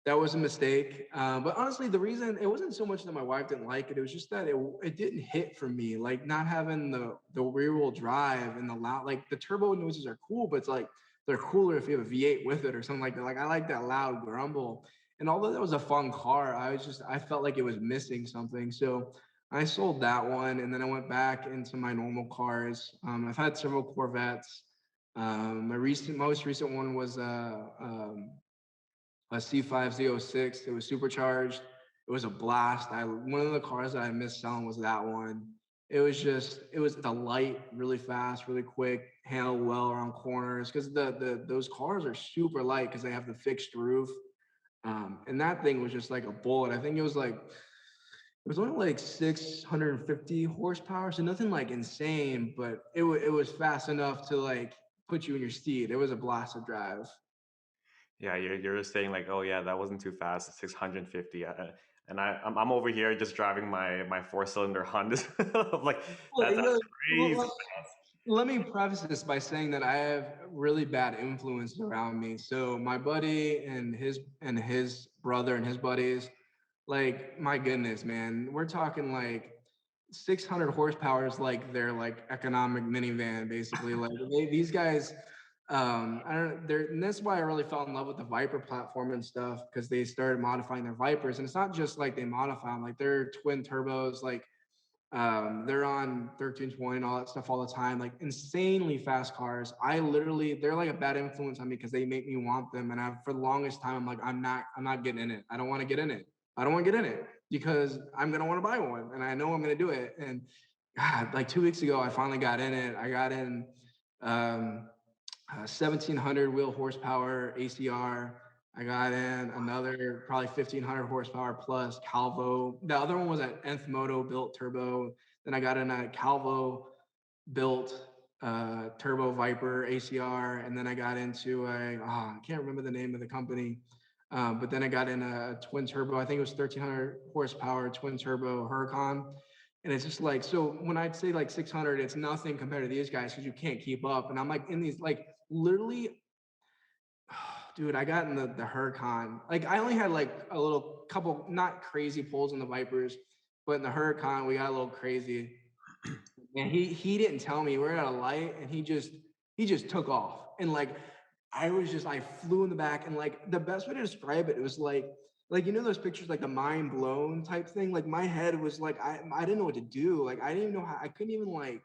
that was a mistake. But honestly, the reason it wasn't so much that my wife didn't like it, it was just that it didn't hit for me. Like not having the rear wheel drive and the loud, like the turbo noises are cool, but it's like they're cooler if you have a V8 with it or something like that. Like I like that loud grumble. And although that was a fun car, I felt like it was missing something. So I sold that one, and then I went back into my normal cars. I've had several Corvettes. My most recent one was a C5Z06. It was supercharged. It was a blast. One of the cars that I missed selling was that one. It was the light, really fast, really quick, handled well around corners because those cars are super light because they have the fixed roof. And that thing was just like a bullet. I think it was only like 650 horsepower, so nothing like insane, but it was fast enough to like put you in your steed. It was a blast to drive. Yeah, you're just saying like, oh yeah, that wasn't too fast, 650. And I'm over here just driving my four cylinder Honda. I'm like, Well, that's crazy. well, let me preface this by saying that I have really bad influence around me. So my buddy and his brother and his buddies, like my goodness, man, we're talking like 600 horsepower is like their like economic minivan, basically. Like these guys, I don't. They're, and that's why I really fell in love with the Viper platform and stuff because they started modifying their Vipers, and it's not just like they modify them, like they're twin turbos, like they're on 1320 and all that stuff all the time, like insanely fast cars. They're like a bad influence on me because they make me want them. And for the longest time, I'm like, I'm not getting in it. I don't want to get in it. I don't want to get in it because I'm going to want to buy one. And I know I'm going to do it. And God, like 2 weeks ago, I finally got in it. I got in um, 1700 wheel horsepower ACR. I got in another probably 1500 horsepower plus Calvo. The other one was an nth moto built turbo. Then I got in a Calvo built turbo Viper ACR, and then I got into I can't remember the name of the company, but then I got in a twin turbo. I think it was 1300 horsepower twin turbo Huracan. And it's just like, so when I'd say like 600, it's nothing compared to these guys because you can't keep up. And I'm like in these, like literally, dude, I got in the Huracan. Like I only had like a little couple, not crazy pulls in the Vipers, but in the Huracan, we got a little crazy. And he didn't tell me. We're at a light, and he just took off. And like I flew in the back, and like the best way to describe it, it was like you know those pictures, like the mind blown type thing. Like my head was like I didn't know what to do. Like I didn't even know how. I couldn't even like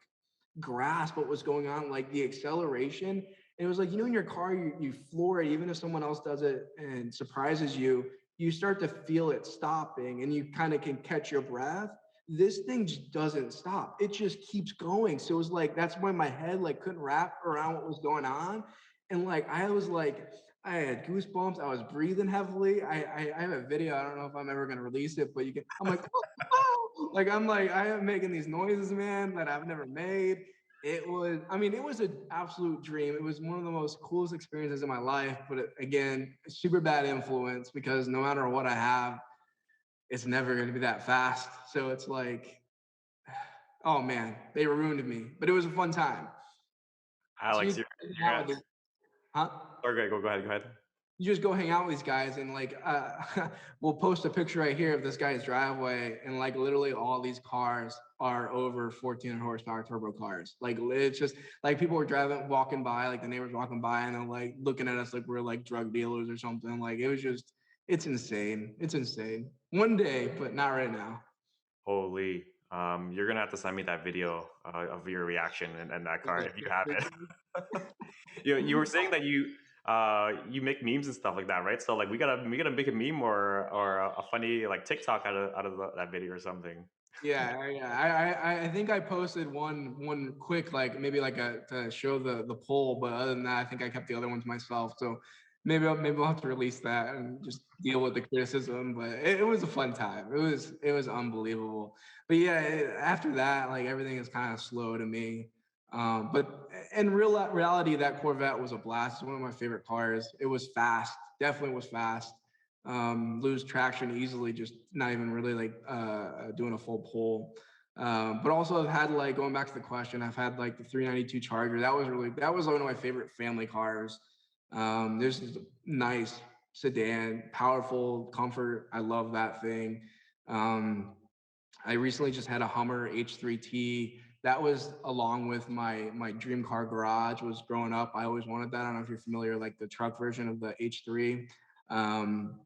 grasp what was going on, like the acceleration. And it was like, you know, in your car, you floor it, even if someone else does it and surprises you, you start to feel it stopping and you kind of can catch your breath. This thing just doesn't stop. It just keeps going. So it was like, that's why my head like couldn't wrap around what was going on. And like, I was like, I had goosebumps. I was breathing heavily. I have a video. I don't know if I'm ever going to release it, but you can, I'm like, I'm like, I am making these noises, man, that I've never made. I mean, it was an absolute dream. It was one of the most coolest experiences in my life. But again, super bad influence because no matter what I have, it's never going to be that fast. So it's like, oh man, they ruined me. But it was a fun time. So you Alex, hang you're out at. with this, huh? Okay, go ahead, go ahead. You just go hang out with these guys and like we'll post a picture right here of this guy's driveway and like literally all these cars are over 1400 horsepower turbo cars. Like it's just like people were driving walking by, like the neighbors walking by and they're like looking at us like we're like drug dealers or something. Like it was just, it's insane. It's insane. One day, but not right now. Holy, you're gonna have to send me that video of your reaction and that car if you have it. You were saying that you make memes and stuff like that, right? So like we gotta make a meme or a funny like TikTok out of that video or something. I think I posted one quick like maybe like a to show the poll, but other than that, I think I kept the other one to myself. So maybe I'll have to release that and just deal with the criticism. But it was a fun time. It was unbelievable. But yeah, after that, like everything is kind of slow to me. But in reality, that Corvette was a blast. It's one of my favorite cars. It was fast, definitely was fast. Lose traction easily, just not even really like doing a full pull. But also I've had like going back to the question, I've had like the 392 Charger. That was one of my favorite family cars. There's this nice sedan, powerful, comfort. I love that thing. Um, I recently just had a Hummer H3T. That was along with my dream car garage was growing up. I always wanted that. I don't know if you're familiar, like the truck version of the H3. Um,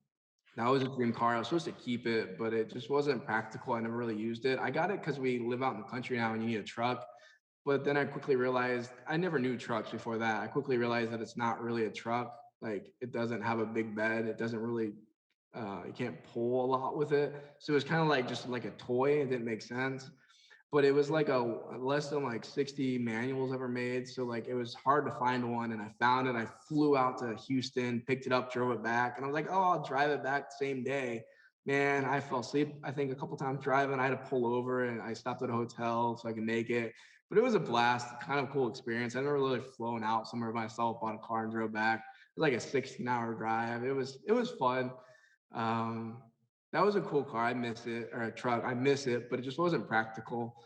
that was a dream car. I was supposed to keep it, but it just wasn't practical. I never really used it. I got it because we live out in the country now and you need a truck. But then I quickly realized I never knew trucks before that. I quickly realized that it's not really a truck. Like it doesn't have a big bed. It doesn't really you can't pull a lot with it. So it was kind of like just like a toy. It didn't make sense, but it was like a less than like 60 manuals ever made. So like it was hard to find one, and I found it. I flew out to Houston, picked it up, drove it back, and I was like, oh, I'll drive it back the same day. Man, I fell asleep, I think, a couple times driving. I had to pull over and I stopped at a hotel so I could make it. But it was a blast, kind of cool experience. I never really flown out somewhere by myself, bought a car and drove back. It was like a 16-hour drive. It was fun. Um, that was a cool car. I miss it, or a truck. I miss it, but it just wasn't practical.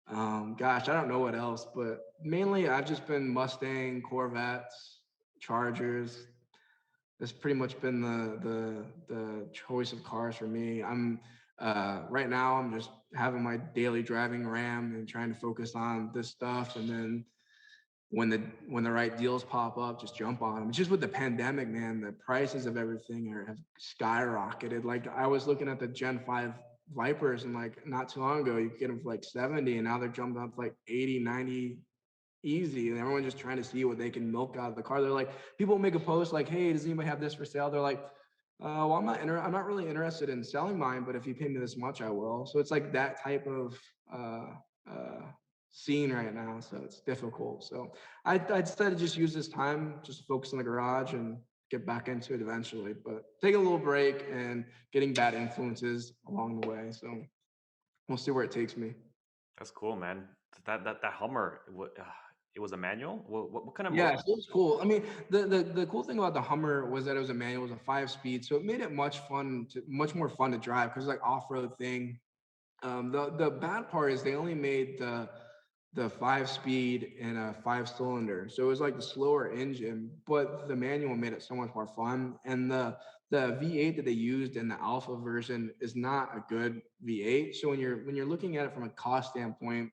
Gosh, I don't know what else, but mainly I've just been Mustang, Corvettes, Chargers. That's pretty much been the choice of cars for me. I'm right now. I'm just having my daily driving Ram and trying to focus on this stuff, and then when the right deals pop up, just jump on them. Just with the pandemic, man, the prices of everything have skyrocketed. Like I was looking at the Gen 5 Vipers and like not too long ago, you could get them for like 70 and now they're jumping up to like 80, 90 easy. And everyone's just trying to see what they can milk out of the car. They're like, people make a post like, hey, does anybody have this for sale? They're like, well, I'm not really interested in selling mine, but if you pay me this much, I will. So it's like that type of uh, uh, scene right now. So it's difficult. So I decided to just use this time just to focus on the garage and get back into it eventually, but take a little break and getting bad influences along the way. So we'll see where it takes me. That's cool, man. That Hummer, it was a manual. What kind of Yeah, motor? so it's cool. I mean, the cool thing about the Hummer was that it was a manual, it was a 5 speed, so it made it much more fun to drive because it's like off-road thing. The bad part is they only made the 5 speed in a 5 cylinder, so it was like the slower engine, but the manual made it so much more fun. And the V8 that they used in the Alpha version is not a good V8. So when you're looking at it from a cost standpoint,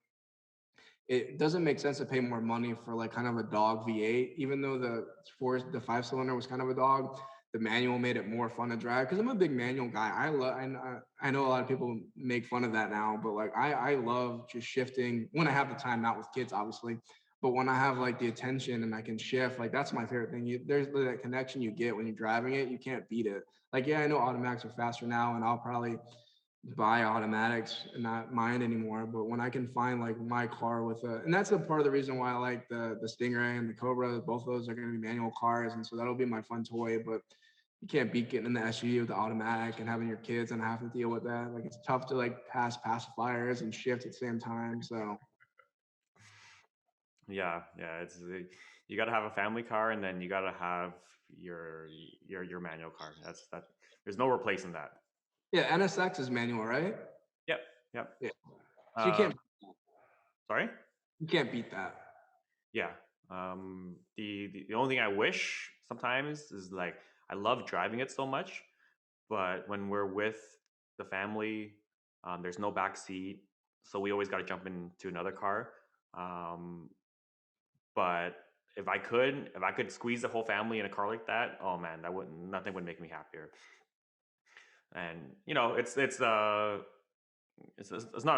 it doesn't make sense to pay more money for like kind of a dog V8, even though the 5 cylinder was kind of a dog. The manual made it more fun to drive because I'm a big manual guy. I know a lot of people make fun of that now, but like I love just shifting when I have the time, not with kids, obviously. But when I have like the attention and I can shift, like that's my favorite thing. There's that connection you get when you're driving it. You can't beat it. Like, yeah, I know automatics are faster now, and I'll probably buy automatics and not mine anymore. But when I can find like my car with and that's a part of the reason why I like the Stingray and the Cobra. Both of those are going to be manual cars, and so that'll be my fun toy. But you can't beat getting in the SUV with the automatic and having your kids and having to deal with that. Like it's tough to like pass pacifiers and shift at the same time. So Yeah, yeah. You got to have a family car, and then you got to have your manual car. That's that. There's no replacing that. Yeah, NSX is manual, right? Yep, yep. Yeah. So Uh, sorry. you can't beat that. Yeah. The only thing I wish sometimes is like I love driving it so much, but when we're with the family, there's no back seat, so we always got to jump into another car. Um, but if I could squeeze the whole family in a car like that, oh man, that would nothing would make me happier. And you know, it's not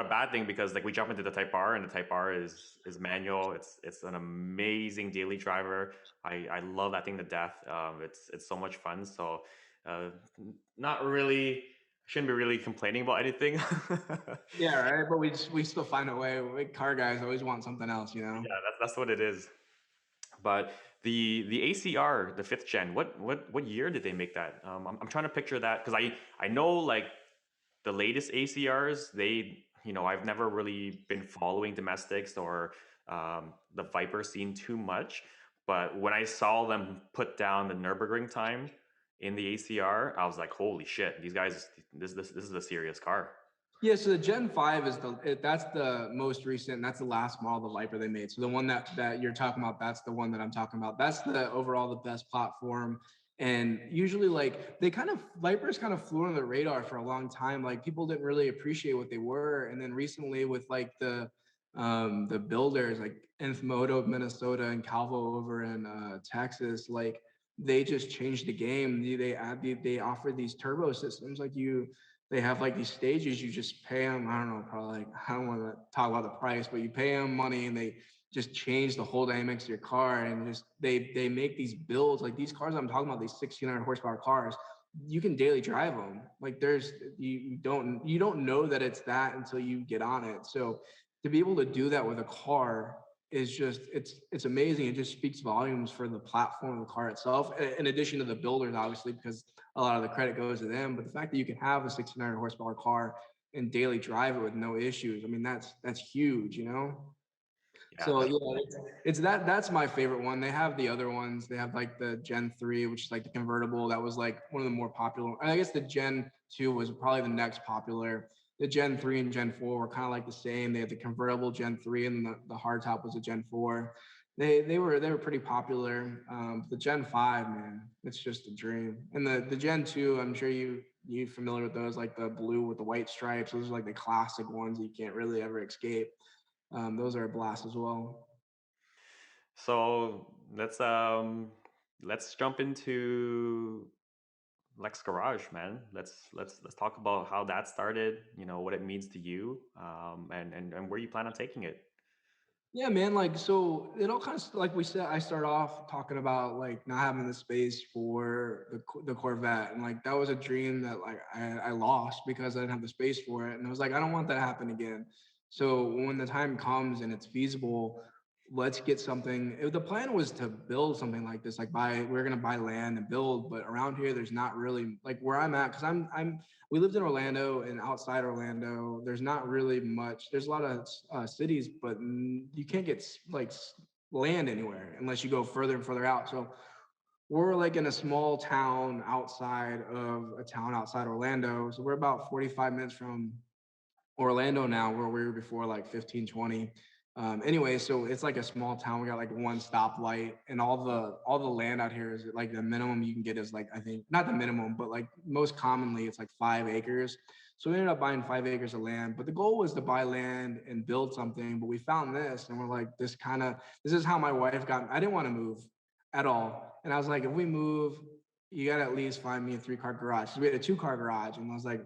a bad thing because like we jump into the Type R and the Type R is manual. It's an amazing daily driver. I love that thing to death. It's so much fun. So uh, not really shouldn't be really complaining about anything. Yeah, right. But we still find a way. We car guys always want something else, you know. Yeah, that's what it is. But the ACR, the fifth gen, what year did they make that? I'm trying to picture that because I know like the latest ACRs, they, you know, I've never really been following domestics or the Viper scene too much. But when I saw them put down the Nürburgring time in the ACR, I was like, holy shit, these guys, this is a serious car. Yeah, so the Gen 5 is that's the most recent, that's the last model of the Viper they made. So the one that you're talking about, that's the one that I'm talking about. That's the overall the best platform. And usually like Vipers kind of flew under the radar for a long time. Like people didn't really appreciate what they were. And then recently with like the builders like Nth Moto of Minnesota and Calvo over in Texas, like they just changed the game. They offer these turbo systems like they have like these stages. You just pay them. I don't know, probably like, I don't want to talk about the price, but you pay them money and they just change the whole dynamics of your car. And just they make these builds like these cars I'm talking about, these 1600 horsepower cars. You can daily drive them. Like you don't know that it's that until you get on it. So to be able to do that with a car is just it's amazing. It just speaks volumes for the platform of the car itself. In addition to the builders, obviously, because a lot of the credit goes to them. But the fact that you can have a 1,600 horsepower car and daily drive it with no issues, I mean, that's huge, you know. Yeah, So that's yeah, it's that's my favorite one. They have the other ones. They have like the Gen 3, which is like the convertible. That was like one of the more popular. I guess the Gen 2 was probably the next popular. The Gen 3 and Gen 4 were kind of like the same. They had the convertible Gen 3 and the hardtop was a Gen 4. They were pretty popular. The Gen 5, man, it's just a dream. And the Gen 2, I'm sure you familiar with those, like the blue with the white stripes. Those are like the classic ones that you can't really ever escape. Those are a blast as well. so let's jump into Lexgarage, man. Let's talk about how that started. You know what it means to you, and where you plan on taking it. Yeah, man. Like, so it all kind of like we said. I start off talking about like not having the space for the Corvette, and like that was a dream that like I lost because I didn't have the space for it. And I was like, I don't want that to happen again. So when the time comes and it's feasible, let's get something. The plan was to build something like this. Like we're gonna buy land and build, but around here there's not really like where I'm at because I'm we lived in Orlando and outside Orlando, there's not really much. There's a lot of cities, but you can't get like land anywhere unless you go further and further out. So we're like in a small town outside of a town outside Orlando. So we're about 45 minutes from Orlando now, where we were before, like 15, 20. Anyway, so it's like a small town. We got like one stoplight, and all the land out here is like the minimum you can get is like I think not the minimum, but like most commonly it's like 5 acres. So we ended up buying 5 acres of land. But the goal was to buy land and build something. But we found this, and we're like, this is how my wife got. I didn't want to move at all, and I was like, if we move, you got to at least find me a 3-car garage. So we had a 2-car garage, and I was like,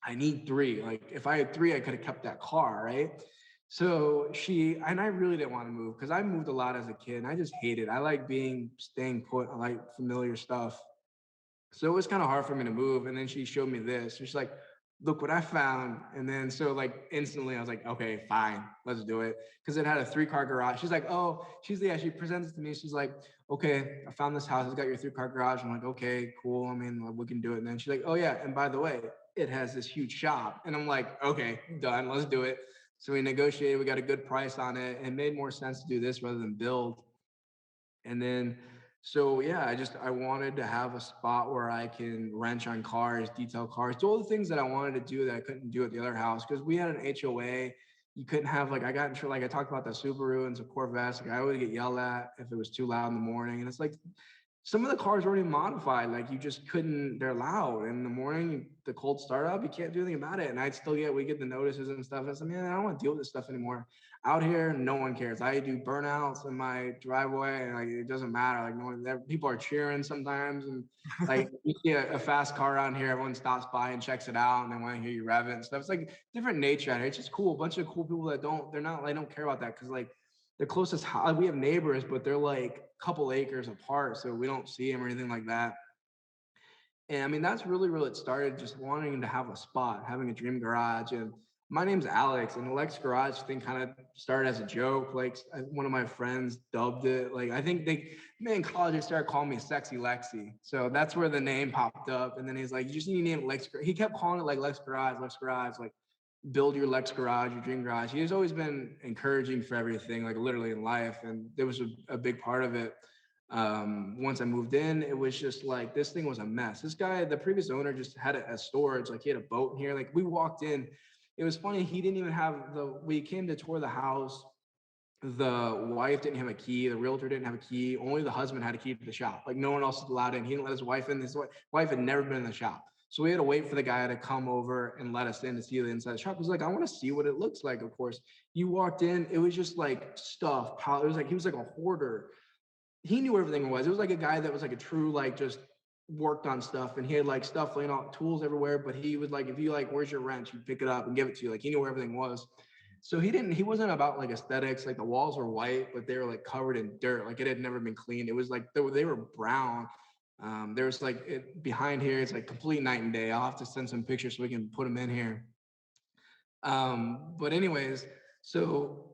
I need 3. Like if I had 3, I could have kept that car, right? So I really didn't want to move because I moved a lot as a kid and I just hated it. I like staying put. I like familiar stuff. So it was kind of hard for me to move. And then she showed me this. She's like, look what I found. And then so like instantly I was like, okay, fine, let's do it. Because it had a 3-car garage. She's like, oh, she presents it to me. She's like, okay, I found this house. It's got your 3-car garage. I'm like, okay, cool. I mean, we can do it. And then she's like, oh yeah, and by the way, it has this huge shop. And I'm like, okay, done, let's do it. So we negotiated, we got a good price on it. And it made more sense to do this rather than build. And then So yeah, I wanted to have a spot where I can wrench on cars, detail cars, do all the things that I wanted to do that I couldn't do at the other house because we had an HOA. You couldn't have like I got in trouble, like I talked about the Subaru and some Corvettes. Like I would get yelled at if it was too loud in the morning, and it's like some of the cars were already modified. Like you just couldn't. They're loud and in the morning. The cold startup, you can't do anything about it. And we get the notices and stuff. And I said, man, I don't want to deal with this stuff anymore. Out here, no one cares. I do burnouts in my driveway, and like it doesn't matter. Like no one, people are cheering sometimes, and like you see a fast car around here, everyone stops by and checks it out, and they want to hear you rev it and stuff. It's like different nature out here. It's just cool. A bunch of cool people that they don't care about that because like the closest house, we have neighbors, but they're like a couple acres apart, so we don't see them or anything like that. And I mean, that's really where it started, just wanting to have a spot, having a dream garage. And my name's Alex, and the Lex Garage thing kind of started as a joke. Like one of my friends dubbed it. Like I think in college, they started calling me Sexy Lexi. So that's where the name popped up. And then he's like, you just need to name it Lex. He kept calling it like Lex Garage, like build your Lex Garage, your dream garage. He's always been encouraging for everything, like literally in life. And there was a big part of it. Once I moved in, it was just like this thing was a mess. This guy, the previous owner, just had it as storage. Like he had a boat in here. Like we walked in, it was funny. He didn't even have we came to tour the house. The wife didn't have a key. The realtor didn't have a key. Only the husband had a key to the shop. Like no one else was allowed in. He didn't let his wife in. His wife had never been in the shop. So we had to wait for the guy to come over and let us in to see the inside the shop. He's like, I want to see what it looks like. Of course, you walked in. It was just like stuff. It was like he was like a hoarder. He knew everything it was. It was like a guy that was like a true, like just worked on stuff, and he had like stuff laying out tools everywhere. But he would like, if you like, where's your wrench? He'd pick it up and give it to you. Like he knew where everything was. So he wasn't about like aesthetics. Like the walls were white, but they were like covered in dirt. Like it had never been cleaned. It was like they were brown. There was like behind here, it's like complete night and day. I'll have to send some pictures so we can put them in here. But anyways, so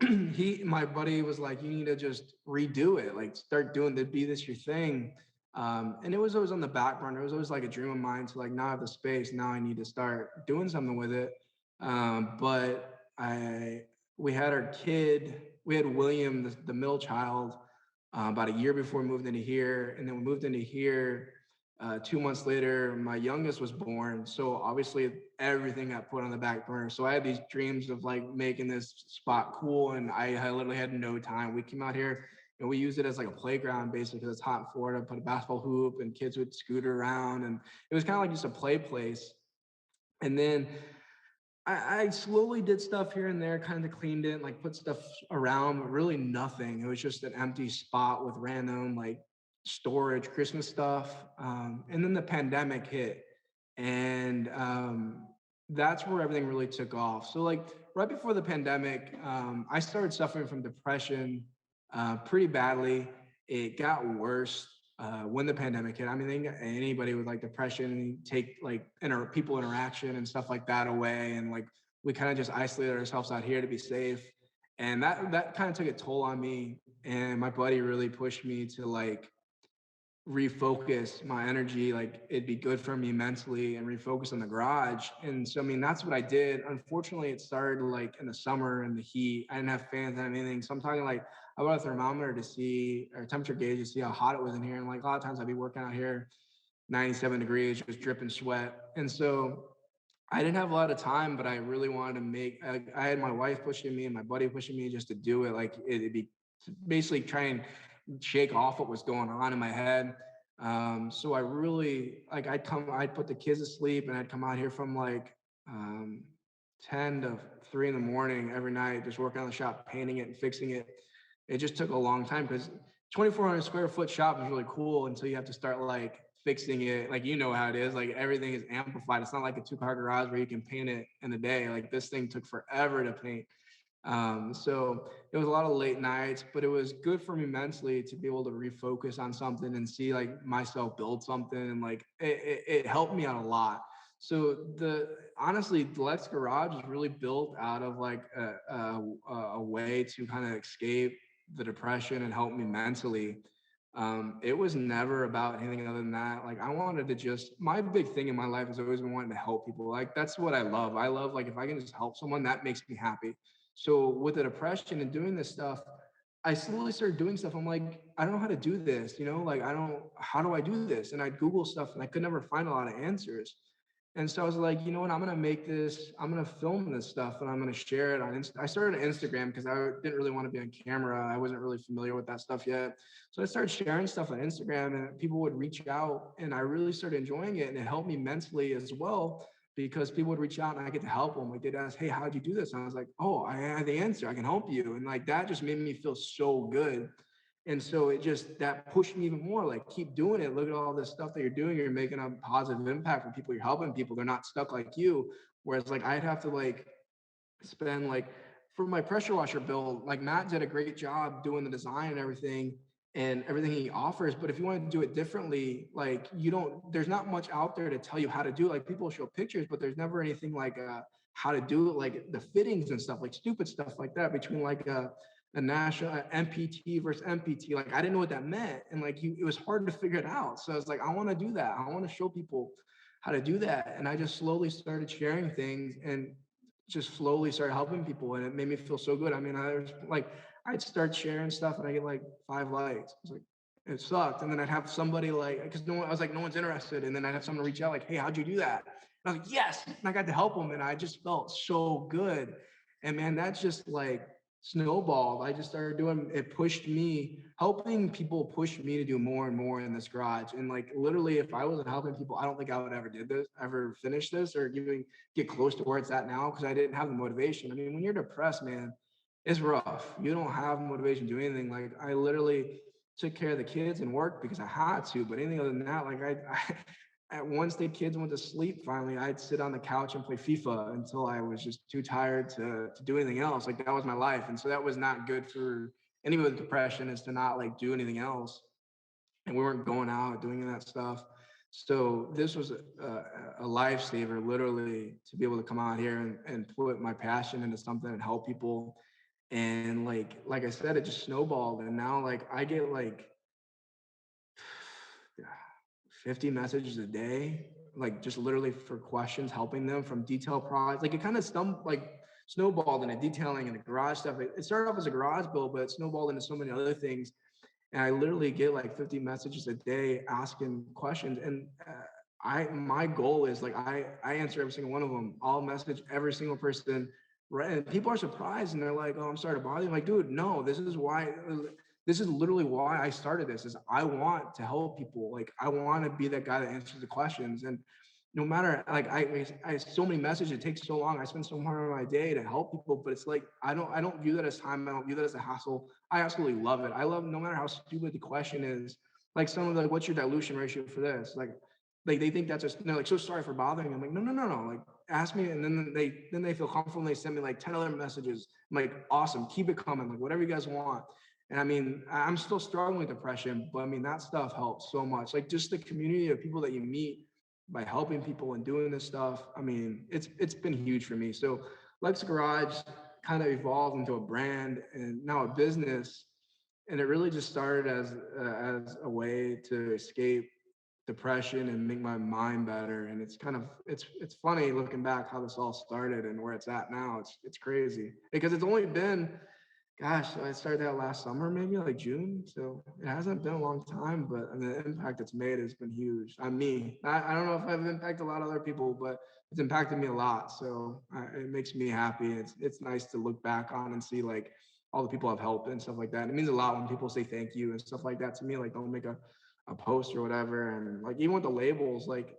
my buddy was like, you need to just redo it, like start doing the be this your thing. And it was always on the back burner. It was always like a dream of mine to like now I have the space. Now I need to start doing something with it. But we had our kid, we had William, the middle child, about a year before we moved into here. And then we moved into here 2 months later, my youngest was born. So obviously everything got put on the back burner. So I had these dreams of like making this spot cool. And I literally had no time. We came out here and we used it as like a playground basically because it's hot in Florida, put a basketball hoop and kids would scooter around. And it was kind of like just a play place. And then I slowly did stuff here and there, kind of cleaned it, like put stuff around, but really nothing. It was just an empty spot with random like storage, Christmas stuff. And then the pandemic hit, and that's where everything really took off. So like right before the pandemic, I started suffering from depression pretty badly. It got worse when the pandemic hit. I mean, anybody with like depression take like people interaction and stuff like that away, and like we kind of just isolated ourselves out here to be safe, and that kind of took a toll on me. And my buddy really pushed me to like refocus my energy, like it'd be good for me mentally, and refocus on the garage. And so I mean that's what I did. Unfortunately, it started like in the summer and the heat. I didn't have fans, I didn't have anything. So I'm talking like I bought a thermometer to see, or temperature gauge to see how hot it was in here. And like a lot of times I'd be working out here 97 degrees, just dripping sweat. And so I didn't have a lot of time, but I really wanted to I had my wife pushing me and my buddy pushing me just to do it. Like it'd be basically try and shake off what was going on in my head. So I really like I'd put the kids to sleep, and I'd come out here from like um, 10 to 3 in the morning every night, just working on the shop, painting it and fixing it. It just took a long time because 2,400 square foot shop is really cool until you have to start like fixing it. Like, you know how it is. Like everything is amplified. It's not like a 2-car garage where you can paint it in a day. Like this thing took forever to paint. So it was a lot of late nights, but it was good for me mentally to be able to refocus on something and see like myself build something. And like it helped me out a lot. So honestly, the Lex Garage is really built out of like a way to kind of escape the depression and help me mentally. It was never about anything other than that. Like I wanted to just, my big thing in my life has always been wanting to help people. Like that's what I love. I love like if I can just help someone, that makes me happy. So with the depression and doing this stuff, I slowly started doing stuff. I'm like, I don't know how to do this, you know, like I don't, how do I do this? And I'd Google stuff and I could never find a lot of answers. And so I was like, you know what, I'm gonna make this, I'm gonna film this stuff and I'm gonna share it on I started on Instagram because I didn't really want to be on camera. I wasn't really familiar with that stuff yet. So I started sharing stuff on Instagram and people would reach out and I really started enjoying it and it helped me mentally as well because people would reach out and I get to help them. Like they'd ask, "Hey, how'd you do this?" And I was like, "Oh, I have the answer. I can help you." And like that just made me feel so good. And so it just that pushed me even more. Like, keep doing it. Look at all this stuff that you're doing. You're making a positive impact for people. You're helping people. They're not stuck like you. Whereas like I'd have to like spend like for my pressure washer build, like Matt did a great job doing the design and everything he offers. But if you want to do it differently, like you don't, there's not much out there to tell you how to do it. Like people show pictures, but there's never anything like how to do it, like the fittings and stuff, like stupid stuff like that between like a national MPT versus MPT. Like I didn't know what that meant. And like it was hard to figure it out. So I was like, I want to do that. I want to show people how to do that. And I just slowly started sharing things and just slowly started helping people and it made me feel so good. I mean, I was like, I'd start sharing stuff and I get like 5 likes. It's like, it sucked. And then I'd have somebody like, because no one, I was like, no one's interested. And then I'd have someone reach out like, "Hey, how'd you do that?" And I was like, yes. And I got to help them. And I just felt so good. And man, that's just like snowballed. I just started doing it, pushed me, helping people push me to do more and more in this garage. And like literally, if I wasn't helping people, I don't think I would ever did this, ever finish this or get close to where it's at now because I didn't have the motivation. I mean, when you're depressed, man, it's rough. You don't have motivation to do anything. Like I literally took care of the kids and worked because I had to. But anything other than that, like at once the kids went to sleep, finally, I'd sit on the couch and play FIFA until I was just too tired to do anything else. Like that was my life. And so that was not good for anyone with depression is to not like do anything else. And we weren't going out doing that stuff. So this was a lifesaver, literally, to be able to come out here and put my passion into something and help people. And like I said, it just snowballed. And now like I get like 50 messages a day, like just literally for questions, helping them from detail projects. Like it kind of snowballed into detailing and the garage stuff. It started off as a garage build, but it snowballed into so many other things. And I literally get like 50 messages a day asking questions. And my goal is like I answer every single one of them. I'll message every single person. Right. And people are surprised and they're like, "Oh, I'm sorry to bother you." I'm like, dude, no, this is literally why I started this is I want to help people. Like I want to be that guy that answers the questions. And no matter like I so many messages, it takes so long. I spend so much of my day to help people, but it's like I don't view that as time. I don't view that as a hassle. I absolutely love it. I love no matter how stupid the question is. Like some of the like, what's your dilution ratio for this? Like they think that's just they're like so sorry for bothering me. I'm like, no. Like ask me, and then they feel comfortable and they send me like 10 other messages. I'm like, awesome, keep it coming, like whatever you guys want. And I mean, I'm still struggling with depression, but I mean that stuff helps so much. Like just the community of people that you meet by helping people and doing this stuff. I mean, it's been huge for me. So Lex Garage kind of evolved into a brand and now a business, and it really just started as a way to escape depression and make my mind better. And it's kind of it's funny looking back how this all started and where it's at now. It's crazy because it's only been, gosh, I started that last summer, maybe like June. So it hasn't been a long time, but I mean, the impact it's made has been huge on me. I don't know if I've impacted a lot of other people, but it's impacted me a lot. So it makes me happy. It's nice to look back on and see like all the people I've helped and stuff like that. And it means a lot when people say thank you and stuff like that to me. Like don't make a post or whatever. And like even with the labels, like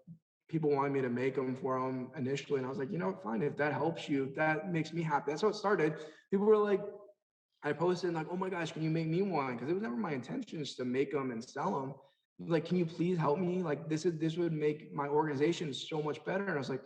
people wanted me to make them for them initially. And I was like, you know, fine, if that helps you, if that makes me happy. That's how it started. People were like, I posted like, "Oh my gosh, can you make me one?" Because it was never my intentions to make them and sell them. Like, can you please help me? Like, this would make my organization so much better. And I was like,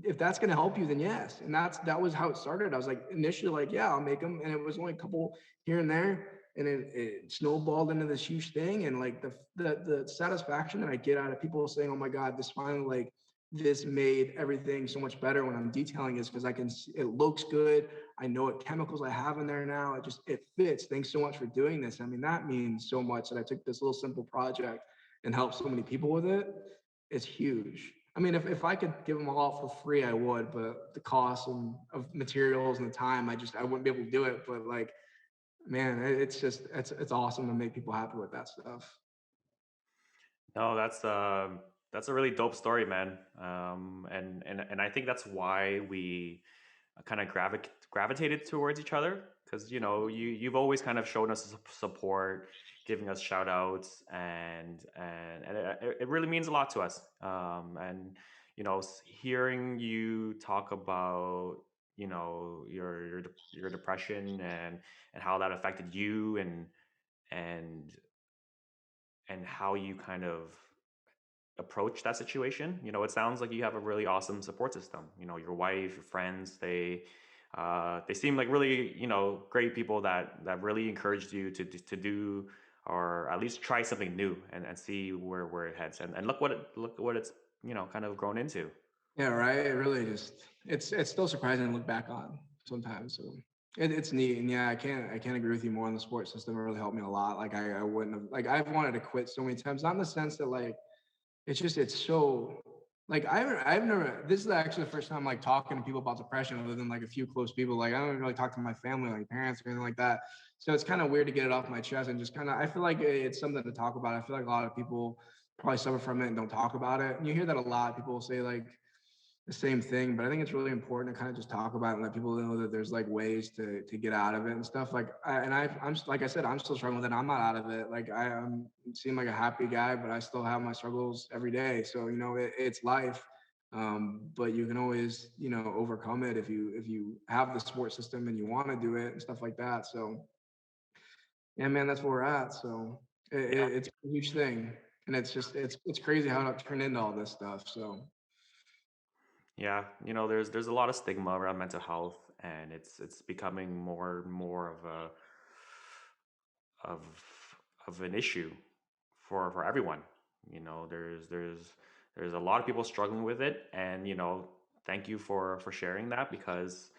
if that's going to help you, then yes. And that was how it started. I was like, initially, like, yeah, I'll make them, and it was only a couple here and there, and it snowballed into this huge thing. And like the satisfaction that I get out of people saying, "Oh my God, this finally like." This made everything so much better when I'm detailing is because I can see it looks good. I know what chemicals I have in there now. It fits. Thanks so much for doing this. I mean, that means so much that I took this little simple project and helped so many people with it. It's huge. I mean, if I could give them all out for free, I would, but the cost of materials and the time, I wouldn't be able to do it. But like Man, it's just it's awesome to make people happy with that stuff. No, that's a really dope story, man. And I think that's why we kind of gravitated towards each other, because you've always kind of shown us support, giving us shout outs, and it really means a lot to us. And hearing you talk about your depression and how that affected you, and and how you kind of approach that situation. It sounds like you have a really awesome support system. Your wife, your friends, they seem like really, great people that really encouraged you to do, or at least try something new, and see where it heads. And look what it's kind of grown into. Yeah, right. It really just it's still surprising to look back on sometimes. So it's neat, and yeah, I can't agree with you more on the support system. It really helped me a lot. Like I wouldn't have like I've wanted to quit so many times, not in the sense that like it's so like I've never this is actually the first time like talking to people about depression other than like a few close people. Like I don't really talk to my family, like parents or anything like that. So it's kind of weird to get it off my chest and just kind of I feel like it's something to talk about. I feel like a lot of people probably suffer from it and don't talk about it. And you hear that a lot. People say like the same thing, but I think it's really important to kind of just talk about it and let people know that there's like ways to get out of it and stuff. Like, I'm like I said, I'm still struggling with it. I'm not out of it. Like, I'm seem like a happy guy, but I still have my struggles every day. So it's life. But you can always overcome it if you have the support system and you want to do it and stuff like that. So yeah, man, that's where we're at. So it's a huge thing, and it's just it's crazy how it turned into all this stuff. So. Yeah, there's a lot of stigma around mental health, and it's becoming more and more of of an issue for everyone. There's a lot of people struggling with it, and thank you for sharing that, because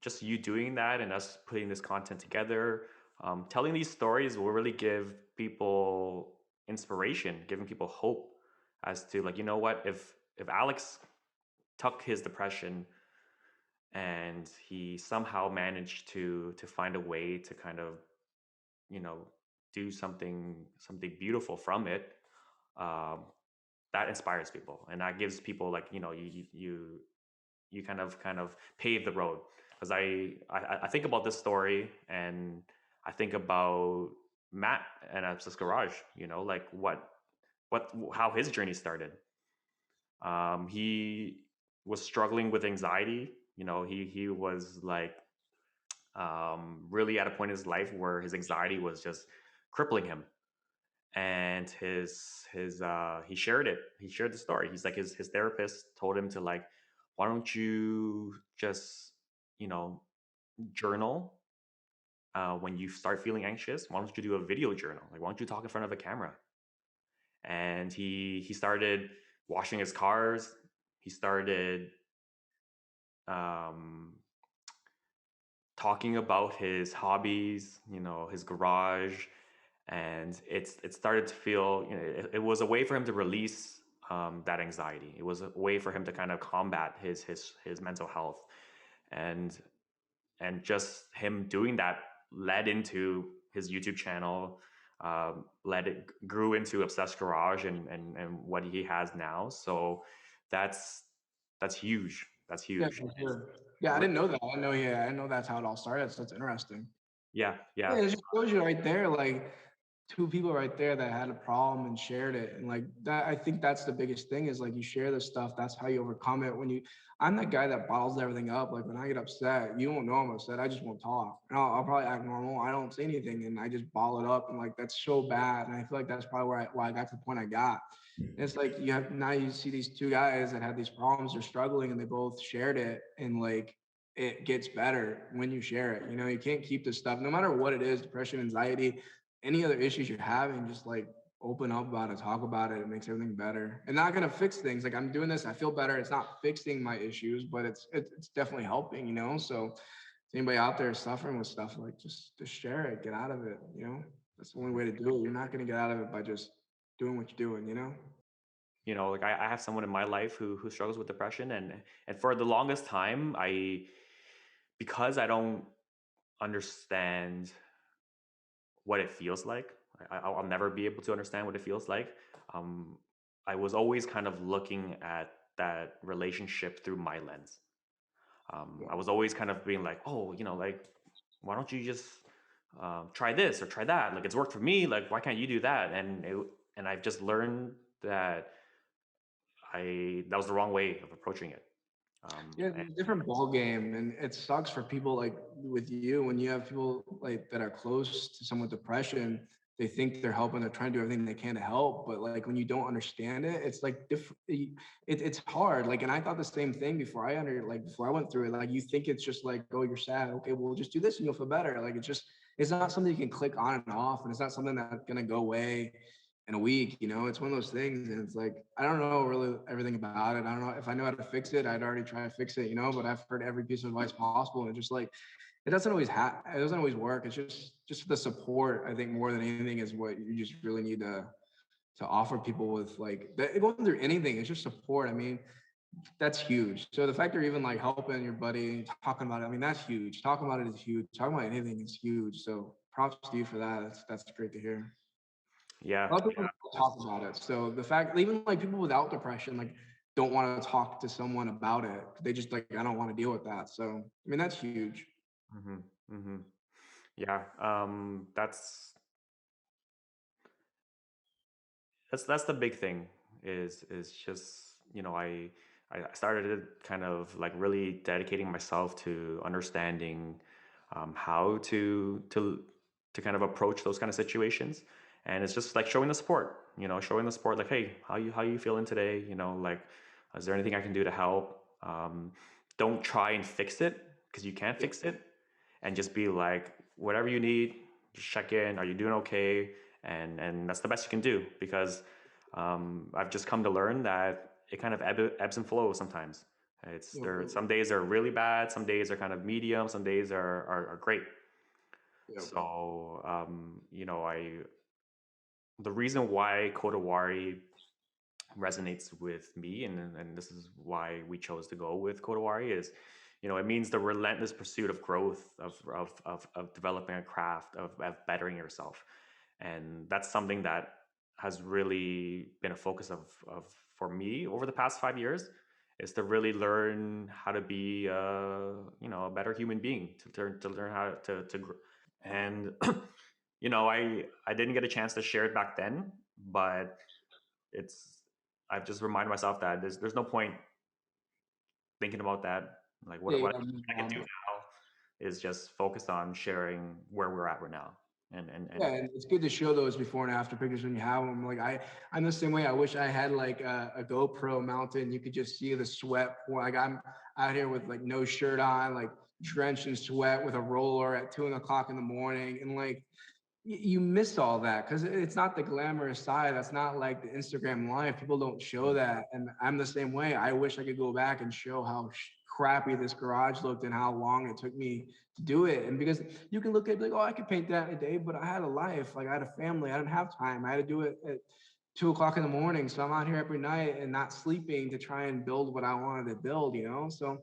just you doing that and us putting this content together, telling these stories will really give people inspiration, giving people hope as to, like, what, if Alex took his depression and he somehow managed to find a way to kind of you know do something beautiful from it. um, that inspires people, and that gives people, like, you kind of pave the road. Because I think about this story, and I think about Matt and Access Garage, like what how his journey started. He was struggling with anxiety. He was like, really at a point in his life where his anxiety was just crippling him. And he shared it. He shared the story. He's like, his therapist told him to, like, why don't you just you know journal, when you start feeling anxious. Why don't you do a video journal? Like, why don't you talk in front of a camera? And he started washing his cars. He started, um, talking about his hobbies, his garage. And it started to feel, it was a way for him to release, that anxiety. It was a way for him to kind of combat his mental health. and and just him doing that led into his YouTube channel, led it grew into Obsessed Garage, and what he has now. So that's that's huge. That's Yeah, huge. for sure. Yeah, I didn't know that. I know. Yeah, I know that's how it all started. So that's interesting. Yeah, Yeah, yeah. it just shows you right there, like two people right there that had a problem and shared it. And like that, I think that's the biggest thing is like you share this stuff. That's how you overcome it. I'm that guy that bottles everything up. Like when I get upset, you won't know I'm upset. I just won't talk. And I'll probably act normal. I don't say anything and I just ball it up. And like that's so bad. And I feel like that's probably why I got to the point I got. And it's like now you see these two guys that had these problems, they're struggling and they both shared it. And like it gets better when you share it. You can't keep this stuff, no matter what it is, depression, anxiety, any other issues you're having, just like open up about it, talk about it. It makes everything better. And not gonna fix things. Like I'm doing this, I feel better. It's not fixing my issues, but it's definitely helping. So if anybody out there suffering with stuff, like just share it, get out of it. That's the only way to do it. You're not gonna get out of it by just doing what you're doing. Like, I have someone in my life who struggles with depression, and for the longest time, because I don't understand what it feels like. I'll never be able to understand what it feels like. Um, I was always kind of looking at that relationship through my lens. I was always kind of being like, oh, like, why don't you just try this or try that? Like, it's worked for me. Like, why can't you do that? And I've just learned that that was the wrong way of approaching it. Yeah, it's a different ball game, and it sucks for people like with you when you have people like that are close to someone with depression. They think they're helping, they're trying to do everything they can to help, but like when you don't understand it, it's like different. It's hard. Like, and I thought the same thing before I went through it. Like, you think it's just like, oh, you're sad. Okay, well, just do this and you'll feel better. Like, it's not something you can click on and off, and it's not something that's gonna go away in a week. It's one of those things, and it's like I don't know really everything about it. I don't know if I know how to fix it. I'd already try to fix it, but I've heard every piece of advice possible, and just like it doesn't always work. It's just the support, I think, more than anything, is what you just really need to offer people with like that. Going through anything, it's just support. I mean, that's huge. So the fact you're even like helping your buddy, talking about it, I mean, that's huge. Talking about it is huge. Talking about anything is huge. So props to you for that. That's great to hear. Yeah, A lot of people don't talk about it. So the fact, even like people without depression, like don't want to talk to someone about it. They just like, I don't want to deal with that. So I mean, that's huge. hmm hmm yeah. That's the big thing. Is just I started kind of like really dedicating myself to understanding how to kind of approach those kind of situations, and it's just like showing the support. Showing the support, like, hey, how you feeling today? Like, is there anything I can do to help? Don't try and fix it, because you can't Yeah. fix it, and just be like, whatever you need, just check in. Are you doing okay? And that's the best you can do, because I've just come to learn that it kind of ebbs and flows sometimes. It's there. Yep. Some days are really bad. Some days are kind of medium. Some days are great. Yep. So I the reason why Kodawari resonates with me, and this is why we chose to go with Kodawari, is it means the relentless pursuit of growth, of developing a craft, of bettering yourself. And that's something that has really been a focus of for me over the past 5 years, is to really learn how to be a better human being, to learn how to grow. And I didn't get a chance to share it back then, but it's I've just reminded myself that there's no point thinking about that. Like, Yeah, what yeah, move I can do on. now is just focus on sharing where we're at right now. And Yeah, and it's good to show those before and after pictures when you have them. Like I'm the same way. I wish I had like a GoPro mounted, and you could just see the sweat. Like I'm out here with like no shirt on, like drenched in sweat with a roller at 2 o'clock in the morning, and like you miss all that because it's not the glamorous side. That's not like the Instagram life. People don't show that, and I'm the same way. I wish I could go back and show how crappy this garage looked and how long it took me to do it. And because you can look at like, oh, I could paint that in a day, but I had a life. Like I had a family. I didn't have time. I had to do it at 2 o'clock in the morning. So I'm out here every night and not sleeping to try and build what I wanted to build. So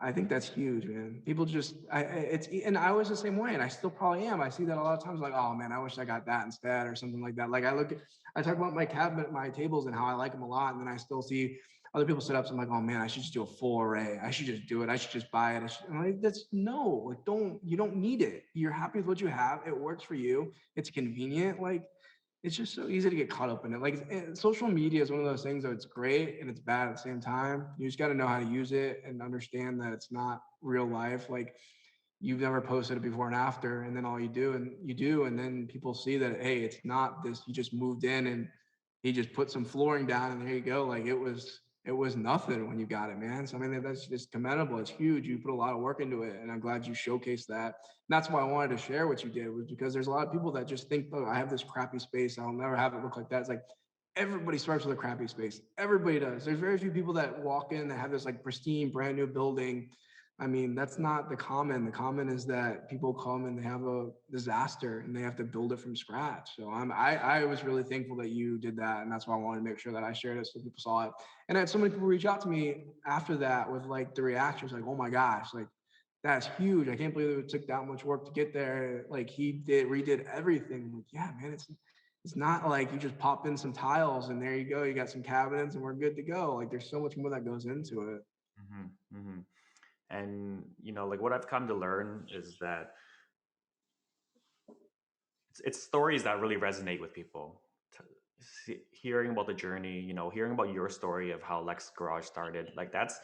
I think that's huge, man. People just, and I was the same way, and I still probably am. I see that a lot of times, like, oh man, I wish I got that instead, or something like that. Like I talk about my cabinet, my tables, and how I like them a lot, and then I still see other people set up. So I'm like, oh man, I should just do a full array. I should just do it. I should just buy it. I'm like, that's no, like, you don't need it. You're happy with what you have. It works for you. It's convenient. Like, it's just so easy to get caught up in it. Like social media is one of those things that it's great and it's bad at the same time. You just got to know how to use it and understand that it's not real life. Like you've never posted it before and after, and then all you do, and then people see that hey, it's not this. You just moved in and he just put some flooring down, and there you go. Like it was nothing when you got it, man. So I mean, that's just commendable. It's huge. You put a lot of work into it, and I'm glad you showcased that. And that's why I wanted to share what you did, was because there's a lot of people that just think, oh, I have this crappy space. I'll never have it look like that. It's like everybody starts with a crappy space. Everybody does. There's very few people that walk in that have this like pristine, brand new building. I mean, that's not the common. The common is that people come and they have a disaster and they have to build it from scratch. So I was really thankful that you did that, and that's why I wanted to make sure that I shared it so people saw it. And I had so many people reach out to me after that with like the reactions, like, "Oh my gosh, like that's huge. I can't believe it took that much work to get there. Like he redid everything. I'm like, yeah, man, it's not like you just pop in some tiles and there you go. You got some cabinets and we're good to go. Like there's so much more that goes into it. Hmm. Hmm. And like what I've come to learn is that it's stories that really resonate with people. Hearing about the journey, hearing about your story of how Lex Garage started, like that's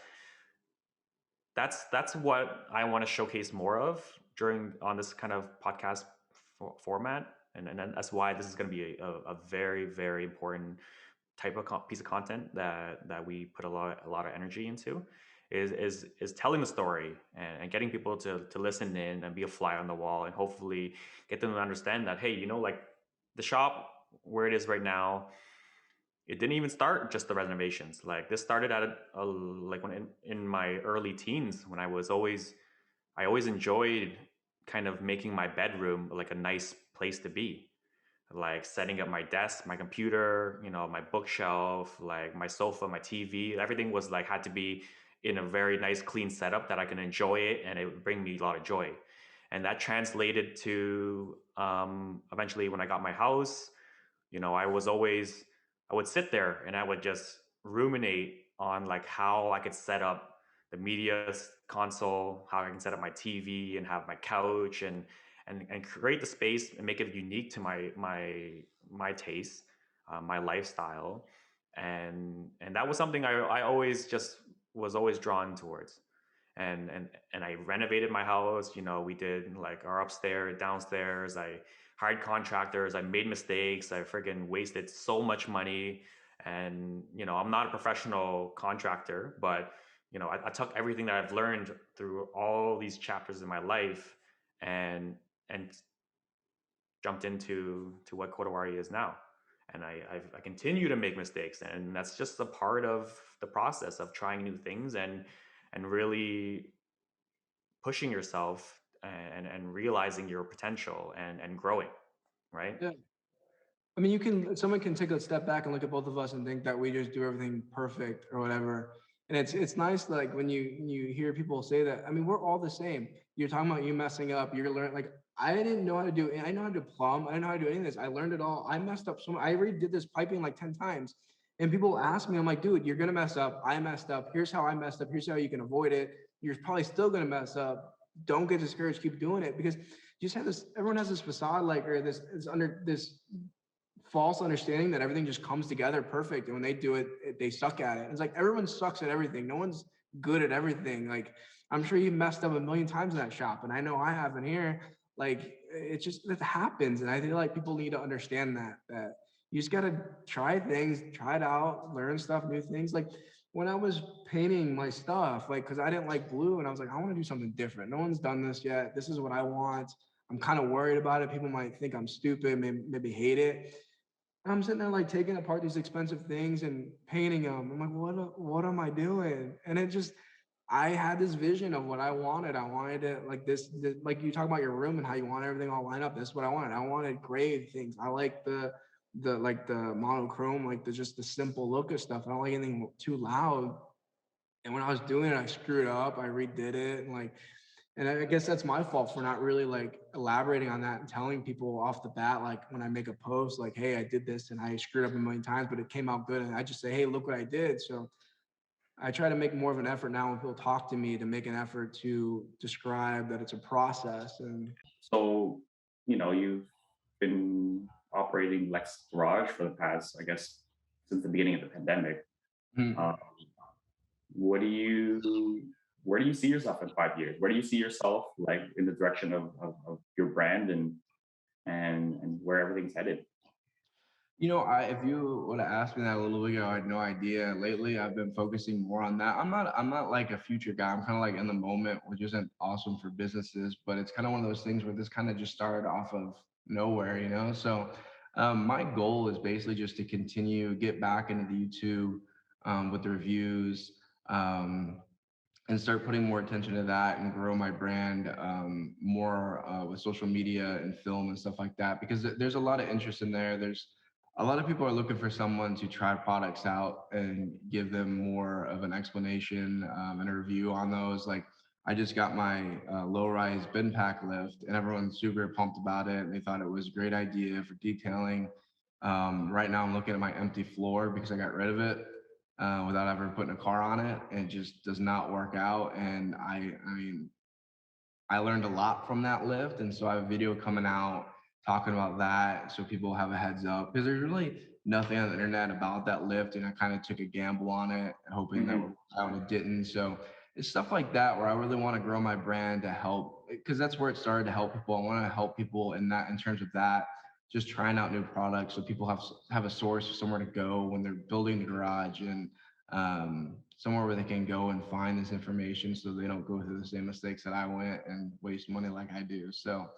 what I want to showcase more of during on this kind of podcast format, and that's why this is going to be a very very important type of piece of content that we put a lot of energy into is telling the story and getting people to listen in and be a fly on the wall and hopefully get them to understand that, hey, like the shop where it is right now, it didn't even start just the renovations. Like this started at like when in my early teens, when I always enjoyed kind of making my bedroom like a nice place to be, like setting up my desk, my computer, my bookshelf, like my sofa, my TV. Everything was like had to be in a very nice, clean setup that I can enjoy it and it would bring me a lot of joy. And that translated to eventually when I got my house. I would sit there and I would just ruminate on like how I could set up the media console, how I can set up my TV and have my couch and create the space and make it unique to my taste, my lifestyle, and that was something I always just was always drawn towards. And I renovated my house. We did like our upstairs, downstairs. I hired contractors. I made mistakes. I friggin' wasted so much money. And I'm not a professional contractor, but I took everything that I've learned through all these chapters in my life and and jumped into what Kodawari is now. And I continue to make mistakes, and that's just a part of the process of trying new things and really pushing yourself and realizing your potential and growing, right? Yeah. I mean, someone can take a step back and look at both of us and think that we just do everything perfect or whatever. And it's nice, like when you hear people say that. I mean, we're all the same. You're talking about you messing up. You're learning. Like I didn't know how to do. I know how to plumb. I didn't know how to do any of this. I learned it all. I messed up so much. I already did this piping like 10 times. And people ask me, I'm like, dude, you're gonna mess up. I messed up. Here's how I messed up. Here's how you can avoid it. You're probably still gonna mess up. Don't get discouraged. Keep doing it because you just have this. Everyone has this facade, like, or this under this false understanding that everything just comes together perfect, and when they do it, they suck at it. It's like everyone sucks at everything. No one's good at everything. Like I'm sure you messed up a million times in that shop, and I know I have in here. Like it happens, and I feel like people need to understand that you just gotta try things, try it out, learn stuff, new things. Like when I was painting my stuff, like because I didn't like blue, and I was like, I want to do something different. No one's done this yet. This is what I want. I'm kind of worried about it. People might think I'm stupid, maybe hate it. I'm sitting there like taking apart these expensive things and painting them. I'm like, what am I doing? And it just, I had this vision of what I wanted. I wanted it like this, like you talk about your room and how you want everything all lined up. This is what I wanted. I wanted gray things. I like the like the monochrome, like just the simple look of stuff. I don't like anything too loud. And when I was doing it, I screwed up. I redid it, and I guess that's my fault for not really like elaborating on that and telling people off the bat, like when I make a post, like, hey, I did this and I screwed up a million times, but it came out good. And I just say, hey, look what I did. So I try to make more of an effort now when people talk to me to make an effort to describe that it's a process. And So, you've been operating Lex Garage for the past, I guess, since the beginning of the pandemic. hmm, Um, what do you, where do you see yourself in 5 years? Where do you see yourself like in the direction of your brand and where everything's headed? if you would have asked me that a little bit ago, I had no idea. Lately, I've been focusing more on that. I'm not like a future guy. I'm kind of like in the moment, which isn't awesome for businesses, but it's kind of one of those things where this kind of just started off of nowhere. So my goal is basically just to continue, get back into the YouTube with the reviews. Um, and start putting more attention to that and grow my brand more with social media and film and stuff like that because there's a lot of interest in there. There's a lot of people are looking for someone to try products out and give them more of an explanation and a review on those. Like I just got my low-rise bin pack lift, and everyone's super pumped about it. And they thought it was a great idea for detailing. Right now, I'm looking at my empty floor because I got rid of it without ever putting a car on it, and it just does not work out. And I mean, I learned a lot from that lift, and so I have a video coming out talking about that, so people have a heads up because there's really nothing on the internet about that lift, and I kind of took a gamble on it, hoping that Hmm. it didn't. So it's stuff like that where I really want to grow my brand to help, because that's where it started to help people. I want to help people in that, in terms of that, just trying out new products, so people have a source, somewhere to go when they're building the garage, and somewhere where they can go and find this information so they don't go through the same mistakes that I went and waste money like I do. So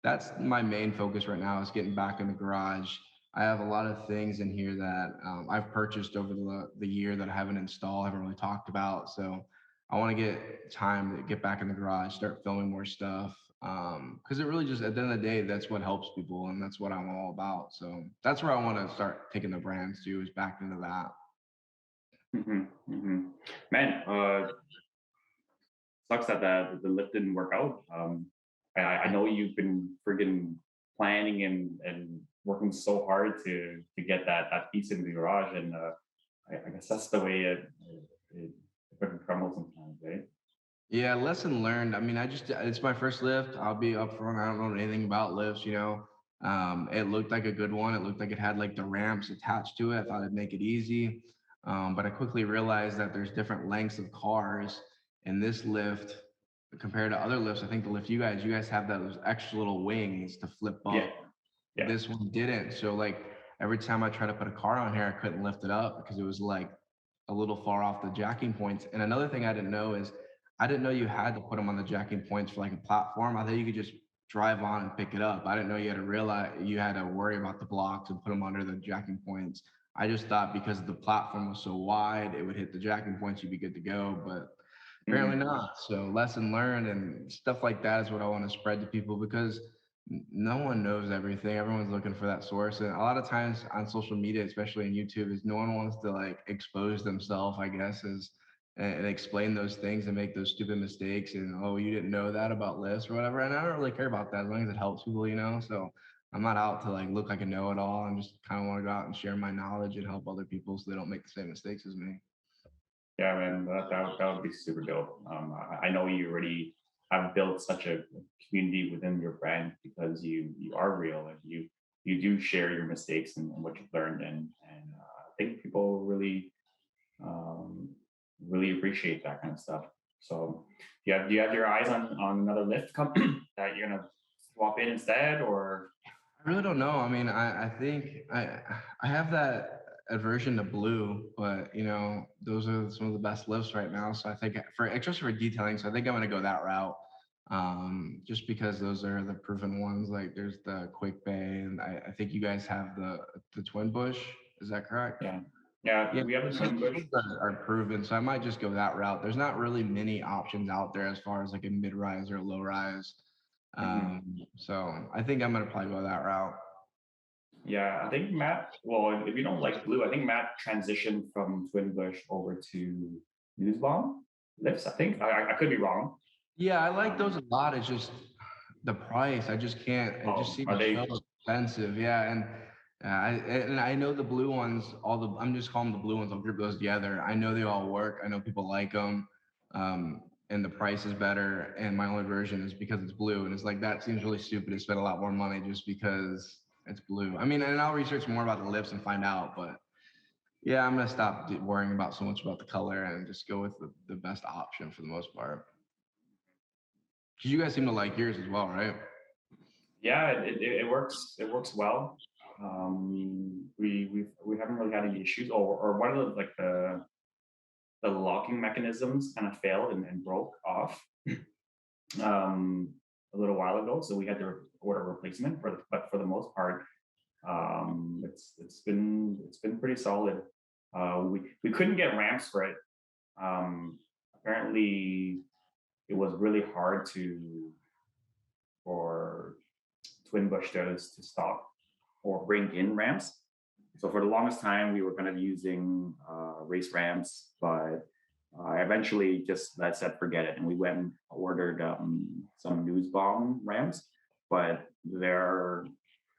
that's my main focus right now, is getting back in the garage. I have a lot of things in here that I've purchased over the year that I haven't installed, haven't really talked about. So I want to get time to get back in the garage, start filming more stuff. Because it really just, at the end of the day, that's what helps people, and that's what I'm all about. So that's where I want to start taking the brands to, is back into that. Hmm. Hmm. Man, sucks that the lift didn't work out. I know you've been friggin' planning and working so hard to get that piece in the garage, and I guess that's the way it fucking crumbles sometimes, right? Yeah, lesson learned. I mean, it's my first lift. I'll be upfront. I don't know anything about lifts, you know. It looked like a good one. It looked like it had like the ramps attached to it. I thought it'd make it easy. But I quickly realized that there's different lengths of cars in this lift compared to other lifts. I think the lift you guys have those extra little wings to flip Yeah, up. yeah. This one didn't. So like every time I tried to put a car on here, I couldn't lift it up because it was like a little far off the jacking points. And another thing I didn't know is I didn't know you had to put them on the jacking points for like a platform. I thought you could just drive on and pick it up. I didn't know you had to worry about the blocks and put them under the jacking points. I just thought because the platform was so wide, it would hit the jacking points, you'd be good to go. But apparently Hmm. not. So lesson learned, and stuff like that is what I want to spread to people, because no one knows everything. Everyone's looking for that source. And a lot of times on social media, especially on YouTube, is no one wants to like expose themselves, I guess, is and explain those things and make those stupid mistakes. And oh, you didn't know that about lists or whatever. And I don't really care about that as long as it helps people, you know. So I'm not out to like look like a know-it-all. I'm just kind of want to go out and share my knowledge and help other people so they don't make the same mistakes as me. Yeah, man, that would be super dope. I know you already have built such a community within your brand because you are real and you do share your mistakes and what you've learned, and I think people um, really appreciate that kind of stuff. So, do you have your eyes on another lift company that you're gonna swap in instead, or? I really don't know. I mean, I think I have that aversion to blue, but you know, those are some of the best lifts right now. So I think for especially for detailing, so I think I'm gonna go that route. Just because those are the proven ones. Like there's the Quick Bay, and I think you guys have the Twin Bush. Is that correct? Yeah, yeah, Yeah, we have the those twin bush. are proven. So I might just go that route. There's not really many options out there as far as like a mid rise or low rise. Mhm. So I think I'm gonna probably go that route. Yeah, I think Matt. Well, if you don't like blue, I think Matt transitioned from Twin Bush over to News Bomb lifts. I think I could be wrong. Yeah, I like those Um, a lot. It's just the price. I just can't. It just oh, are seems so they? expensive. Yeah, and I know the blue ones. I'm just calling them the blue ones. I'll group those together. I know they all work. I know people like them, and the price is better. And my only version is because it's blue, and it's like that seems really stupid to spend a lot more money just because it's blue. I mean, and I'll research more about the lips and find out. But yeah, I'm gonna stop worrying about so much about the color and just go with the best option for the most part. Because you guys seem to like yours as well, right? Yeah, it works. It works well. We haven't really had any issues, or one of the like the locking mechanisms kind of failed and broke off um, a little while ago, so we had to order a replacement. But for the most part, it's been pretty solid. We couldn't get ramps for it. Apparently, it was really hard to for Twin Bush to stop or bring in ramps. So for the longest time, we were going to be using race ramps, but I eventually just I said forget it, and we went and ordered some news bomb ramps, but they're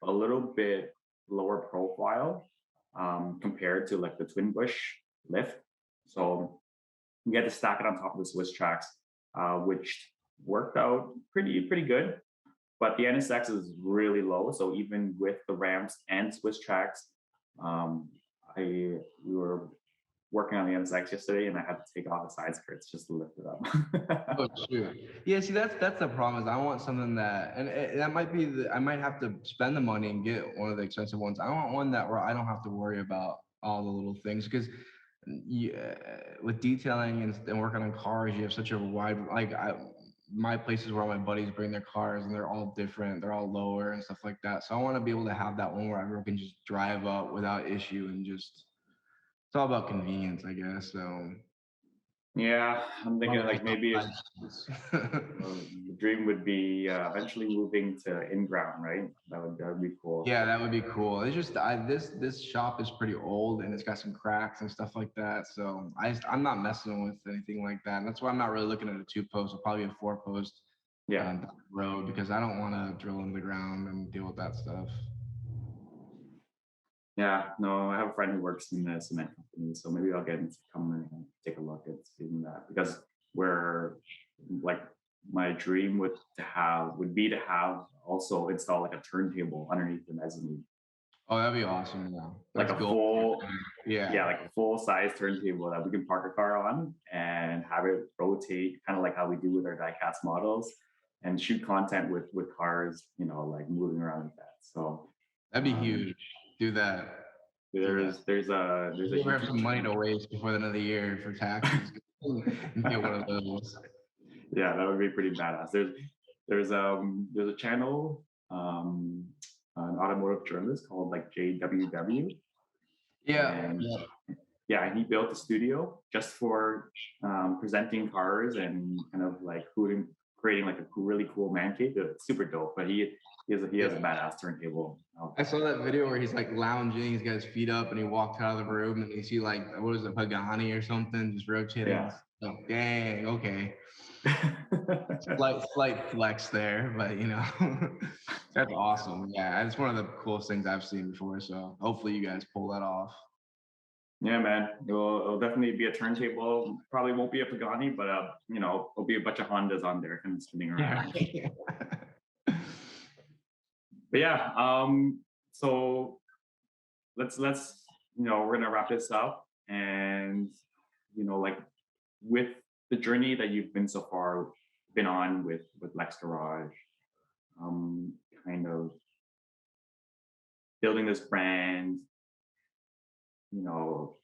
a little bit lower profile compared to like the twin bush lift. So we had to stack it on top of the Swiss tracks, which worked out pretty good. But the NSX is really low, so even with the ramps and Swiss tracks, um, I we were working on the NSX yesterday, and I had to take off the side skirts just to lift it Oh up. shoot. Yeah, see that's the problem is I want something that and that might be I might have to spend the money and get one of the expensive ones. I want one that where I don't have to worry about all the little things because you, with detailing and working on cars, you have such a wide my places where all my buddies bring their cars and they're all different, they're all lower and stuff like that. So I want to be able to have that one where everyone can just drive up without issue and just it's all about convenience, I guess. So Yeah, I'm thinking probably like just maybe don't if buy the dream would be eventually moving to in ground, right? That would be cool. Yeah, that would be cool. It's just this shop is pretty old and it's got some cracks and stuff like that. So I'm not messing with anything like that. And that's why I'm not really looking at a 2 post. Or probably a 4 post Yeah, down the road because I don't want to drill into the ground and deal with that stuff. yeah. No, I have a friend who works in the cement company, so maybe I'll get him to come and take a look at seeing that because we're like my dream would be to have also install like a turntable underneath the mezzanine, Oh, that'd be awesome. Yeah, like that's a gold. full Yeah, yeah, like a full size turntable that we can park a car on and have it rotate, kind of like how we do with our diecast models, and shoot content with cars, like moving around like that. So that'd be um, huge. Do that. Do that. there's a You ever have YouTube some money to waste before the end of the year for taxes? Get one of those. yeah, that would be pretty badass. There's a channel, an automotive journalist called like JWW, Yeah. and Yeah. yeah, and he built a studio just for presenting cars and kind of like creating like a really cool man cave. It's super dope, but he has a Yeah. badass turntable. I saw that video where he's like lounging, he's got his feet up, and he walked out of the room, and you see like what is it, Pagani or something, just rotating. Yeah. Oh, dang, okay, slight flex there, but that's awesome. Yeah, it's one of the coolest things I've seen before. So hopefully you guys pull that off. Yeah, man. It'll definitely be a turntable. Probably won't be a Pagani, but it'll be a bunch of Hondas on there kind of spinning Yeah. around. But yeah, so let's we're gonna wrap this up, and like with the journey that you've been on with Lexgarage, um, kind of building this brand, you know,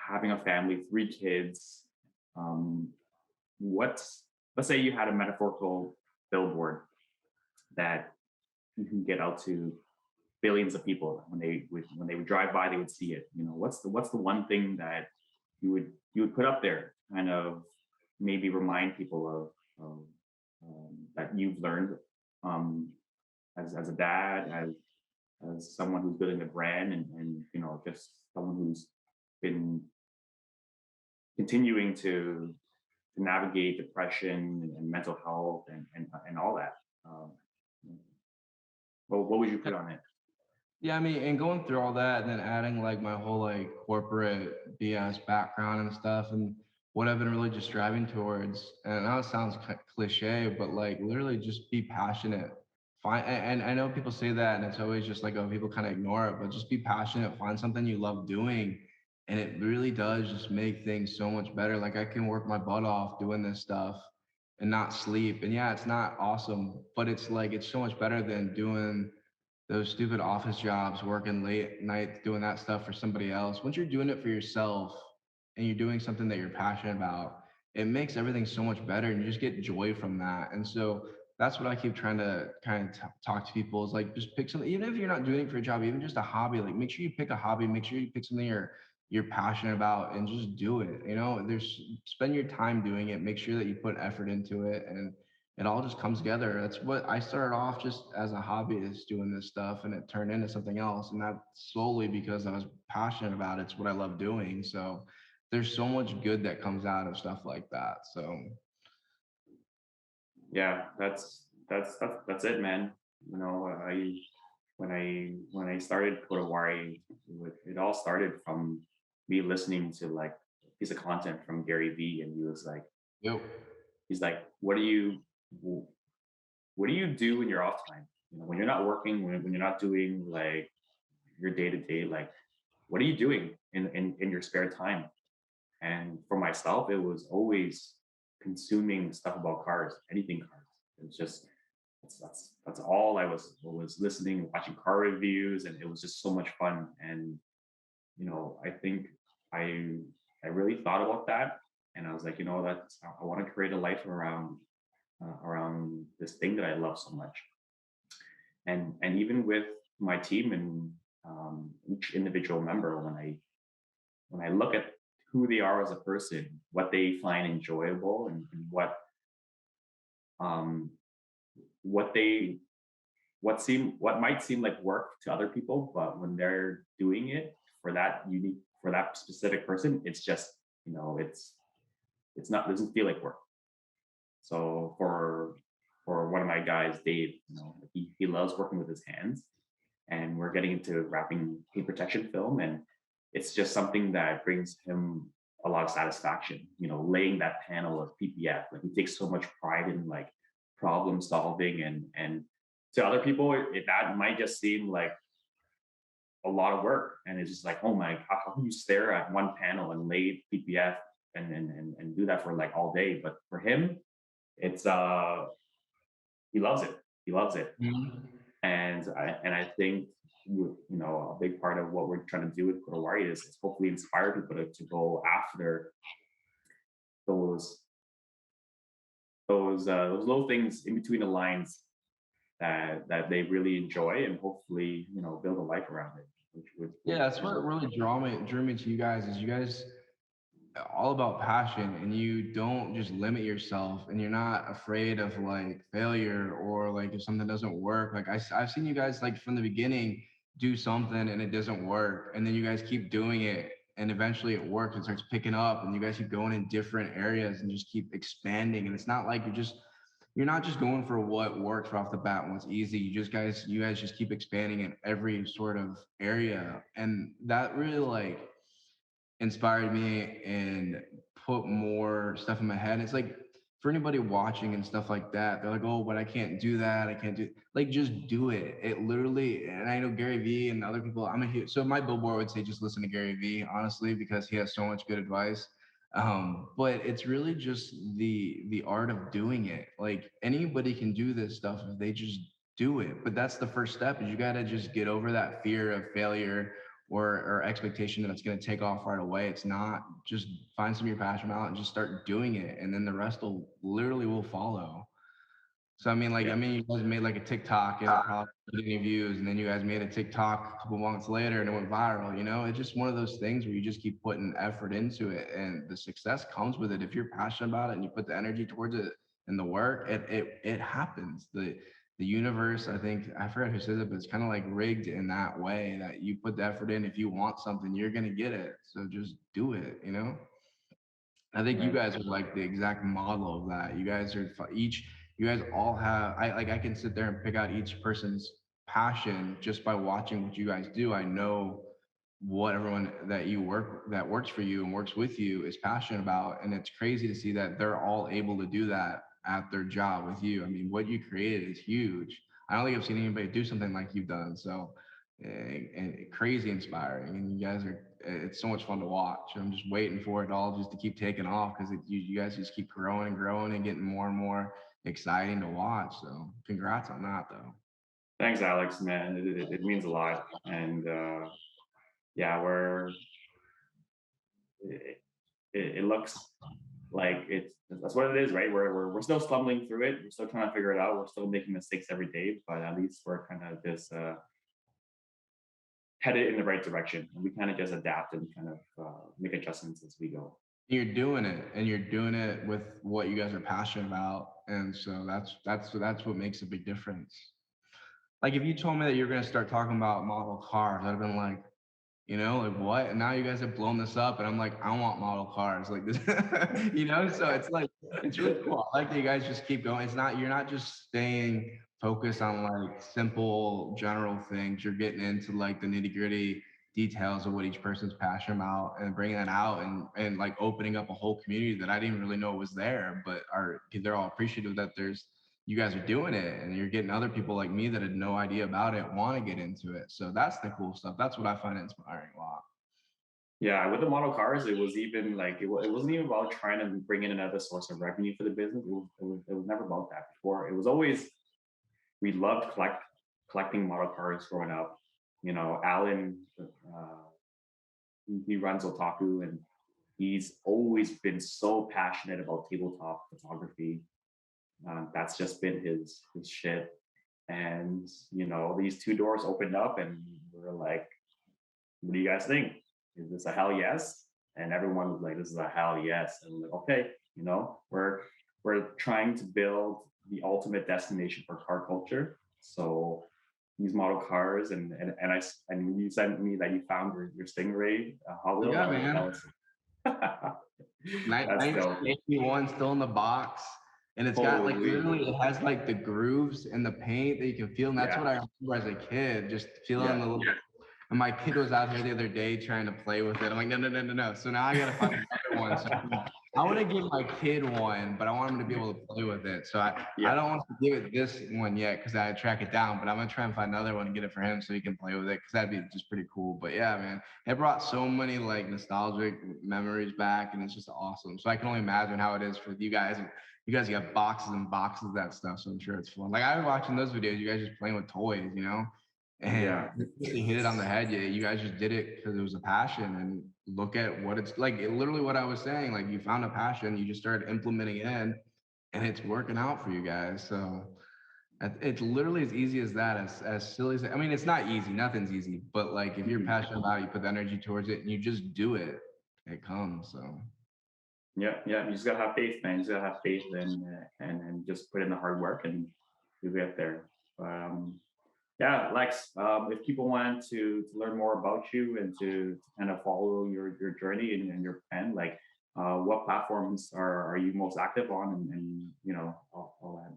having a family, 3 kids. Um, what's let's say you had a metaphorical billboard that you can get out to billions of people when they would drive by, they would see it. What's the one thing that you would put up there, kind of maybe remind people of that you've learned um, as a dad, as someone who's building a brand, and just someone who's been continuing to navigate depression and mental health and all that. Um, what would you put on it? Yeah, I mean, and going through all that and then adding like my whole like corporate BS background and stuff and what I've been really just striving towards. And I know it sounds cliche, but like literally just be passionate. Find and I know people say that and it's always just like, oh, people kind of ignore it, but just be passionate, find something you love doing. And it really does just make things so much better. Like I can work my butt off doing this stuff and not sleep. And yeah, it's not awesome, but it's like it's so much better than doing those stupid office jobs, working late nights, doing that stuff for somebody else. Once you're doing it for yourself and you're doing something that you're passionate about, it makes everything so much better and you just get joy from that. And so that's what I keep trying to kind of talk to people is like, just pick something, even if you're not doing it for a job, even just a hobby, like make sure you pick a hobby, make sure you pick something you're passionate about and just do it. There's spend your time doing it, make sure that you put effort into it and it all just comes together. That's what I started off just as a hobbyist doing this stuff, and it turned into something else. And that slowly because I was passionate about it, it's what I love doing. So there's so much good that comes out of stuff like that. So Yeah, that's it, man. You know, when I started Kodawari, it all started from me listening to like a piece of content from Gary Vee, and yep. he's like, what do you do in your off time? You know, when you're not working, when you're not doing like your day to day, like what are you doing in your spare time? And for myself, it was always consuming stuff about cars, anything cars. It's just that's all I was listening, watching car reviews, and it was just so much fun. And you know, I think I I really thought about that, and I was like, you know, that I want to create a life around this thing that I love so much. And even with my team and each individual member, when I look at who they are as a person, what they find enjoyable, and um, what they what might seem like work to other people, but when they're doing it for that specific person, it's just, you know, it's not, doesn't feel like work. So for one of my guys, Dave, you know, he loves working with his hands, and we're getting into wrapping paint protection film, and it's just something that brings him a lot of satisfaction. You know, laying that panel of PPF, like he takes so much pride in like problem solving, and to other people, that might just seem like a lot of work, and it's just like, oh my, how can you stare at one panel and lay PPF and do that for like all day? But for him, it's he loves it. He loves it. Mhm. And I think, you know, a big part of what we're trying to do with Kodawari is hopefully inspire people to go after those those little things in between the lines that they really enjoy, and hopefully, you know, build a life around it, which Yeah, would that's you what know. really drew me to you guys is you guys all about passion, and you don't just limit yourself, and you're not afraid of like failure or like if something doesn't work. Like I've seen you guys like from the beginning do something and it doesn't work, and then you guys keep doing it, and eventually it works, it starts picking up, and you guys keep going in different areas and just keep expanding. And it's not like you're not just going for what works right off the bat and what's easy. You guys just keep expanding in every sort of area, and that really like inspired me and put more stuff in my head. It's like for anybody watching and stuff like that, they're like, oh, but I can't do that. I can't do like just do it. It literally, and I know Gary Vee and other people. I'm a huge, so my billboard would say just listen to Gary Vee, honestly, because he has so much good advice. But it's really just the art of doing it. Like anybody can do this stuff if they just do it. But that's the first step is you gotta just get over that fear of failure or expectation that it's going to take off right away. It's not. Just find some of your passion out and just start doing it, and then the rest will follow. So Yeah. I mean, you guys made like a TikTok and it probably didn't get any views, and then you guys made a TikTok a couple months later and it went viral. You know, it's just one of those things where you just keep putting effort into it, and the success comes with it. If you're passionate about it and you put the energy towards it and the work, it happens. The universe, I think, I forgot who says it, but it's kind of like rigged in that way that you put the effort in. If you want something, you're gonna get it. So just do it. You know. I think you Right. guys are like the exact model of that. You guys are each, you guys all have, I can sit there and pick out each person's passion just by watching what you guys do. I know what everyone that that works for you and works with you is passionate about. And it's crazy to see that they're all able to do that at their job with you. I mean, what you created is huge. I don't think I've seen anybody do something like you've done. So, and crazy inspiring. And you guys are, it's so much fun to watch. I'm just waiting for it all just to keep taking off because you guys just keep growing and growing and getting more and more exciting to watch. So congrats on that though. Thanks, Alex, man. It means a lot. And yeah, it, it looks like that's what it is, right? We're still stumbling through it. We're still trying to figure it out. We're still making mistakes every day, but at least we're kind of just headed in the right direction, and we kind of just adapt and kind of make adjustments as we go. You're doing it, and you're doing it with what you guys are passionate about, and so that's what makes a big difference. Like if you told me that you're going to start talking about model cars, I'd have been like, you know, like what? And now you guys have blown this up, and I'm like, I want model cars like this, you know. So it's like it's really cool. I like that you guys just keep going. You're not just staying focused on like simple general things. You're getting into like the nitty gritty details of what each person's passionate about and bringing that out and like opening up a whole community that I didn't really know was there, but they're all appreciative that you guys are doing it and you're getting other people like me that had no idea about it want to get into it. So that's the cool stuff. That's what I find inspiring a lot. Yeah, with the model cars, it was even like it wasn't even about trying to bring in another source of revenue for the business. It was never about that before. It was always we loved collecting model cars growing up. You know, Alan, he runs Otaku, and he's always been so passionate about tabletop photography. That's just been his shit. And you know, these two doors opened up, and we're like, "What do you guys think? Is this a hell yes?" And everyone was like, "This is a hell yes." And we're like, "Okay, you know, we're trying to build the ultimate destination for car culture." So these model cars, and you sent me that you found your Stingray Hot Wheels. Yeah, man. That's dope. 1981 still in the box. And it's got like literally, it has like the grooves in the paint that you can feel. And that's what I remember as a kid, just feeling the little. And my kid was out here the other day trying to play with it. I'm like, no. So now I got to find another one. So I want to give my kid one, but I want him to be able to play with it. So I don't want to give it this one yet because I track it down, but I'm going to try and find another one and get it for him so he can play with it because that'd be just pretty cool. But yeah, man, it brought so many like nostalgic memories back and it's just awesome. So I can only imagine how it is for you guys. You guys got boxes and boxes of that stuff, so I'm sure it's fun. Like I was watching those videos, you guys just playing with toys, you know? And you hit it on the head. Yeah, you guys just did it because it was a passion. And look at what it's like. Literally, what I was saying. Like you found a passion, you just started implementing it in, and it's working out for you guys. So it's literally as easy as that. As silly as I mean, it's not easy. Nothing's easy. But like if you're passionate about it, you put the energy towards it, and you just do it, it comes. So. Yeah. You just gotta have faith, man. You just gotta have faith and just put in the hard work, and you get there. Yeah, Lex, if people wanted to learn more about you and to kind of follow your journey and your plan, like what platforms are you most active on and you know, all that?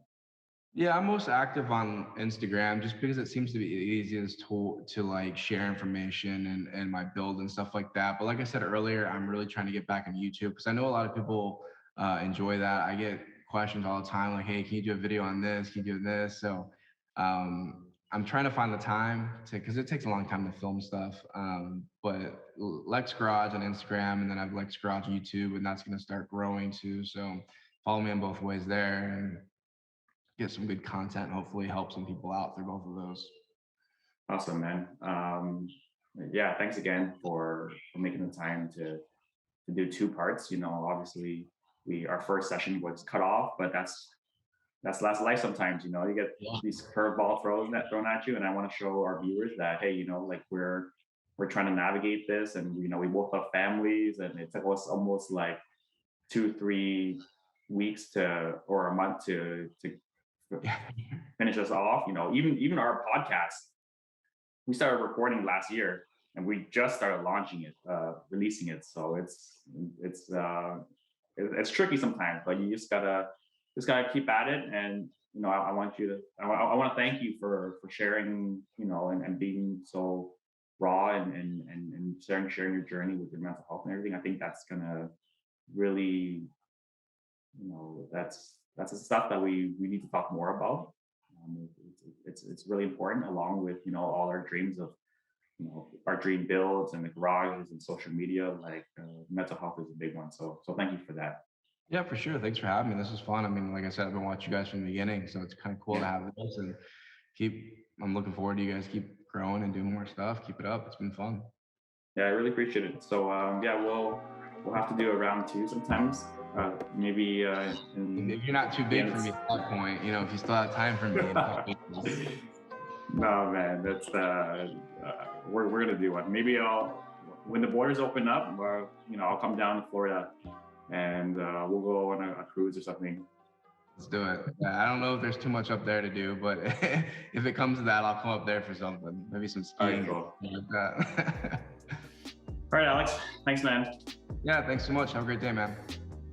Yeah, I'm most active on Instagram just because it seems to be the easiest tool to like share information and my build and stuff like that. But like I said earlier, I'm really trying to get back on YouTube because I know a lot of people enjoy that. I get questions all the time like, hey, can you do a video on this? Can you do this? So I'm trying to find the time because it takes a long time to film stuff. But Lexgarage on Instagram, and then I have Lexgarage YouTube, and that's going to start growing too. So follow me in both ways there and get some good content. Hopefully, help some people out through both of those. Awesome, man. Yeah, thanks again for making the time to do two parts. You know, obviously, our first session was cut off, but that's life sometimes. You know, you get these curveball thrown at you, and I want to show our viewers that hey, you know, like we're trying to navigate this, and you know, we both have families, and it took us almost like 2-3 weeks or a month to finish us off. You know, even our podcast, we started recording last year, and we just started launching it, releasing it. So it's tricky sometimes, but you just gotta keep at it. And you know, I want to thank you for sharing, you know, and being so raw and sharing your journey with your mental health and everything. I think that's gonna really, you know, that's the stuff that we need to talk more about. It's really important, along with, you know, all our dreams of, you know, our dream builds and the garages and social media. Like mental health is a big one. So thank you for that. Yeah, for sure. Thanks for having me. This was fun. I mean, like I said, I've been watching you guys from the beginning, so it's kind of cool to have this and I'm looking forward to you guys keep growing and doing more stuff. Keep it up. It's been fun. Yeah, I really appreciate it. So yeah, we'll have to do a round 2 sometimes. Maybe if you're not too big for me at that point, you know, if you still have time for me. No, man, that's we're gonna do one. Maybe when the borders open up, you know, I'll come down to Florida and we'll go on a cruise or something. Let's do it. I don't know if there's too much up there to do, but if it comes to that, I'll come up there for something. Maybe some skiing. All right, cool. Like that. All right, Alex. Thanks, man. Yeah, thanks so much. Have a great day, man.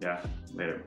Yeah, later.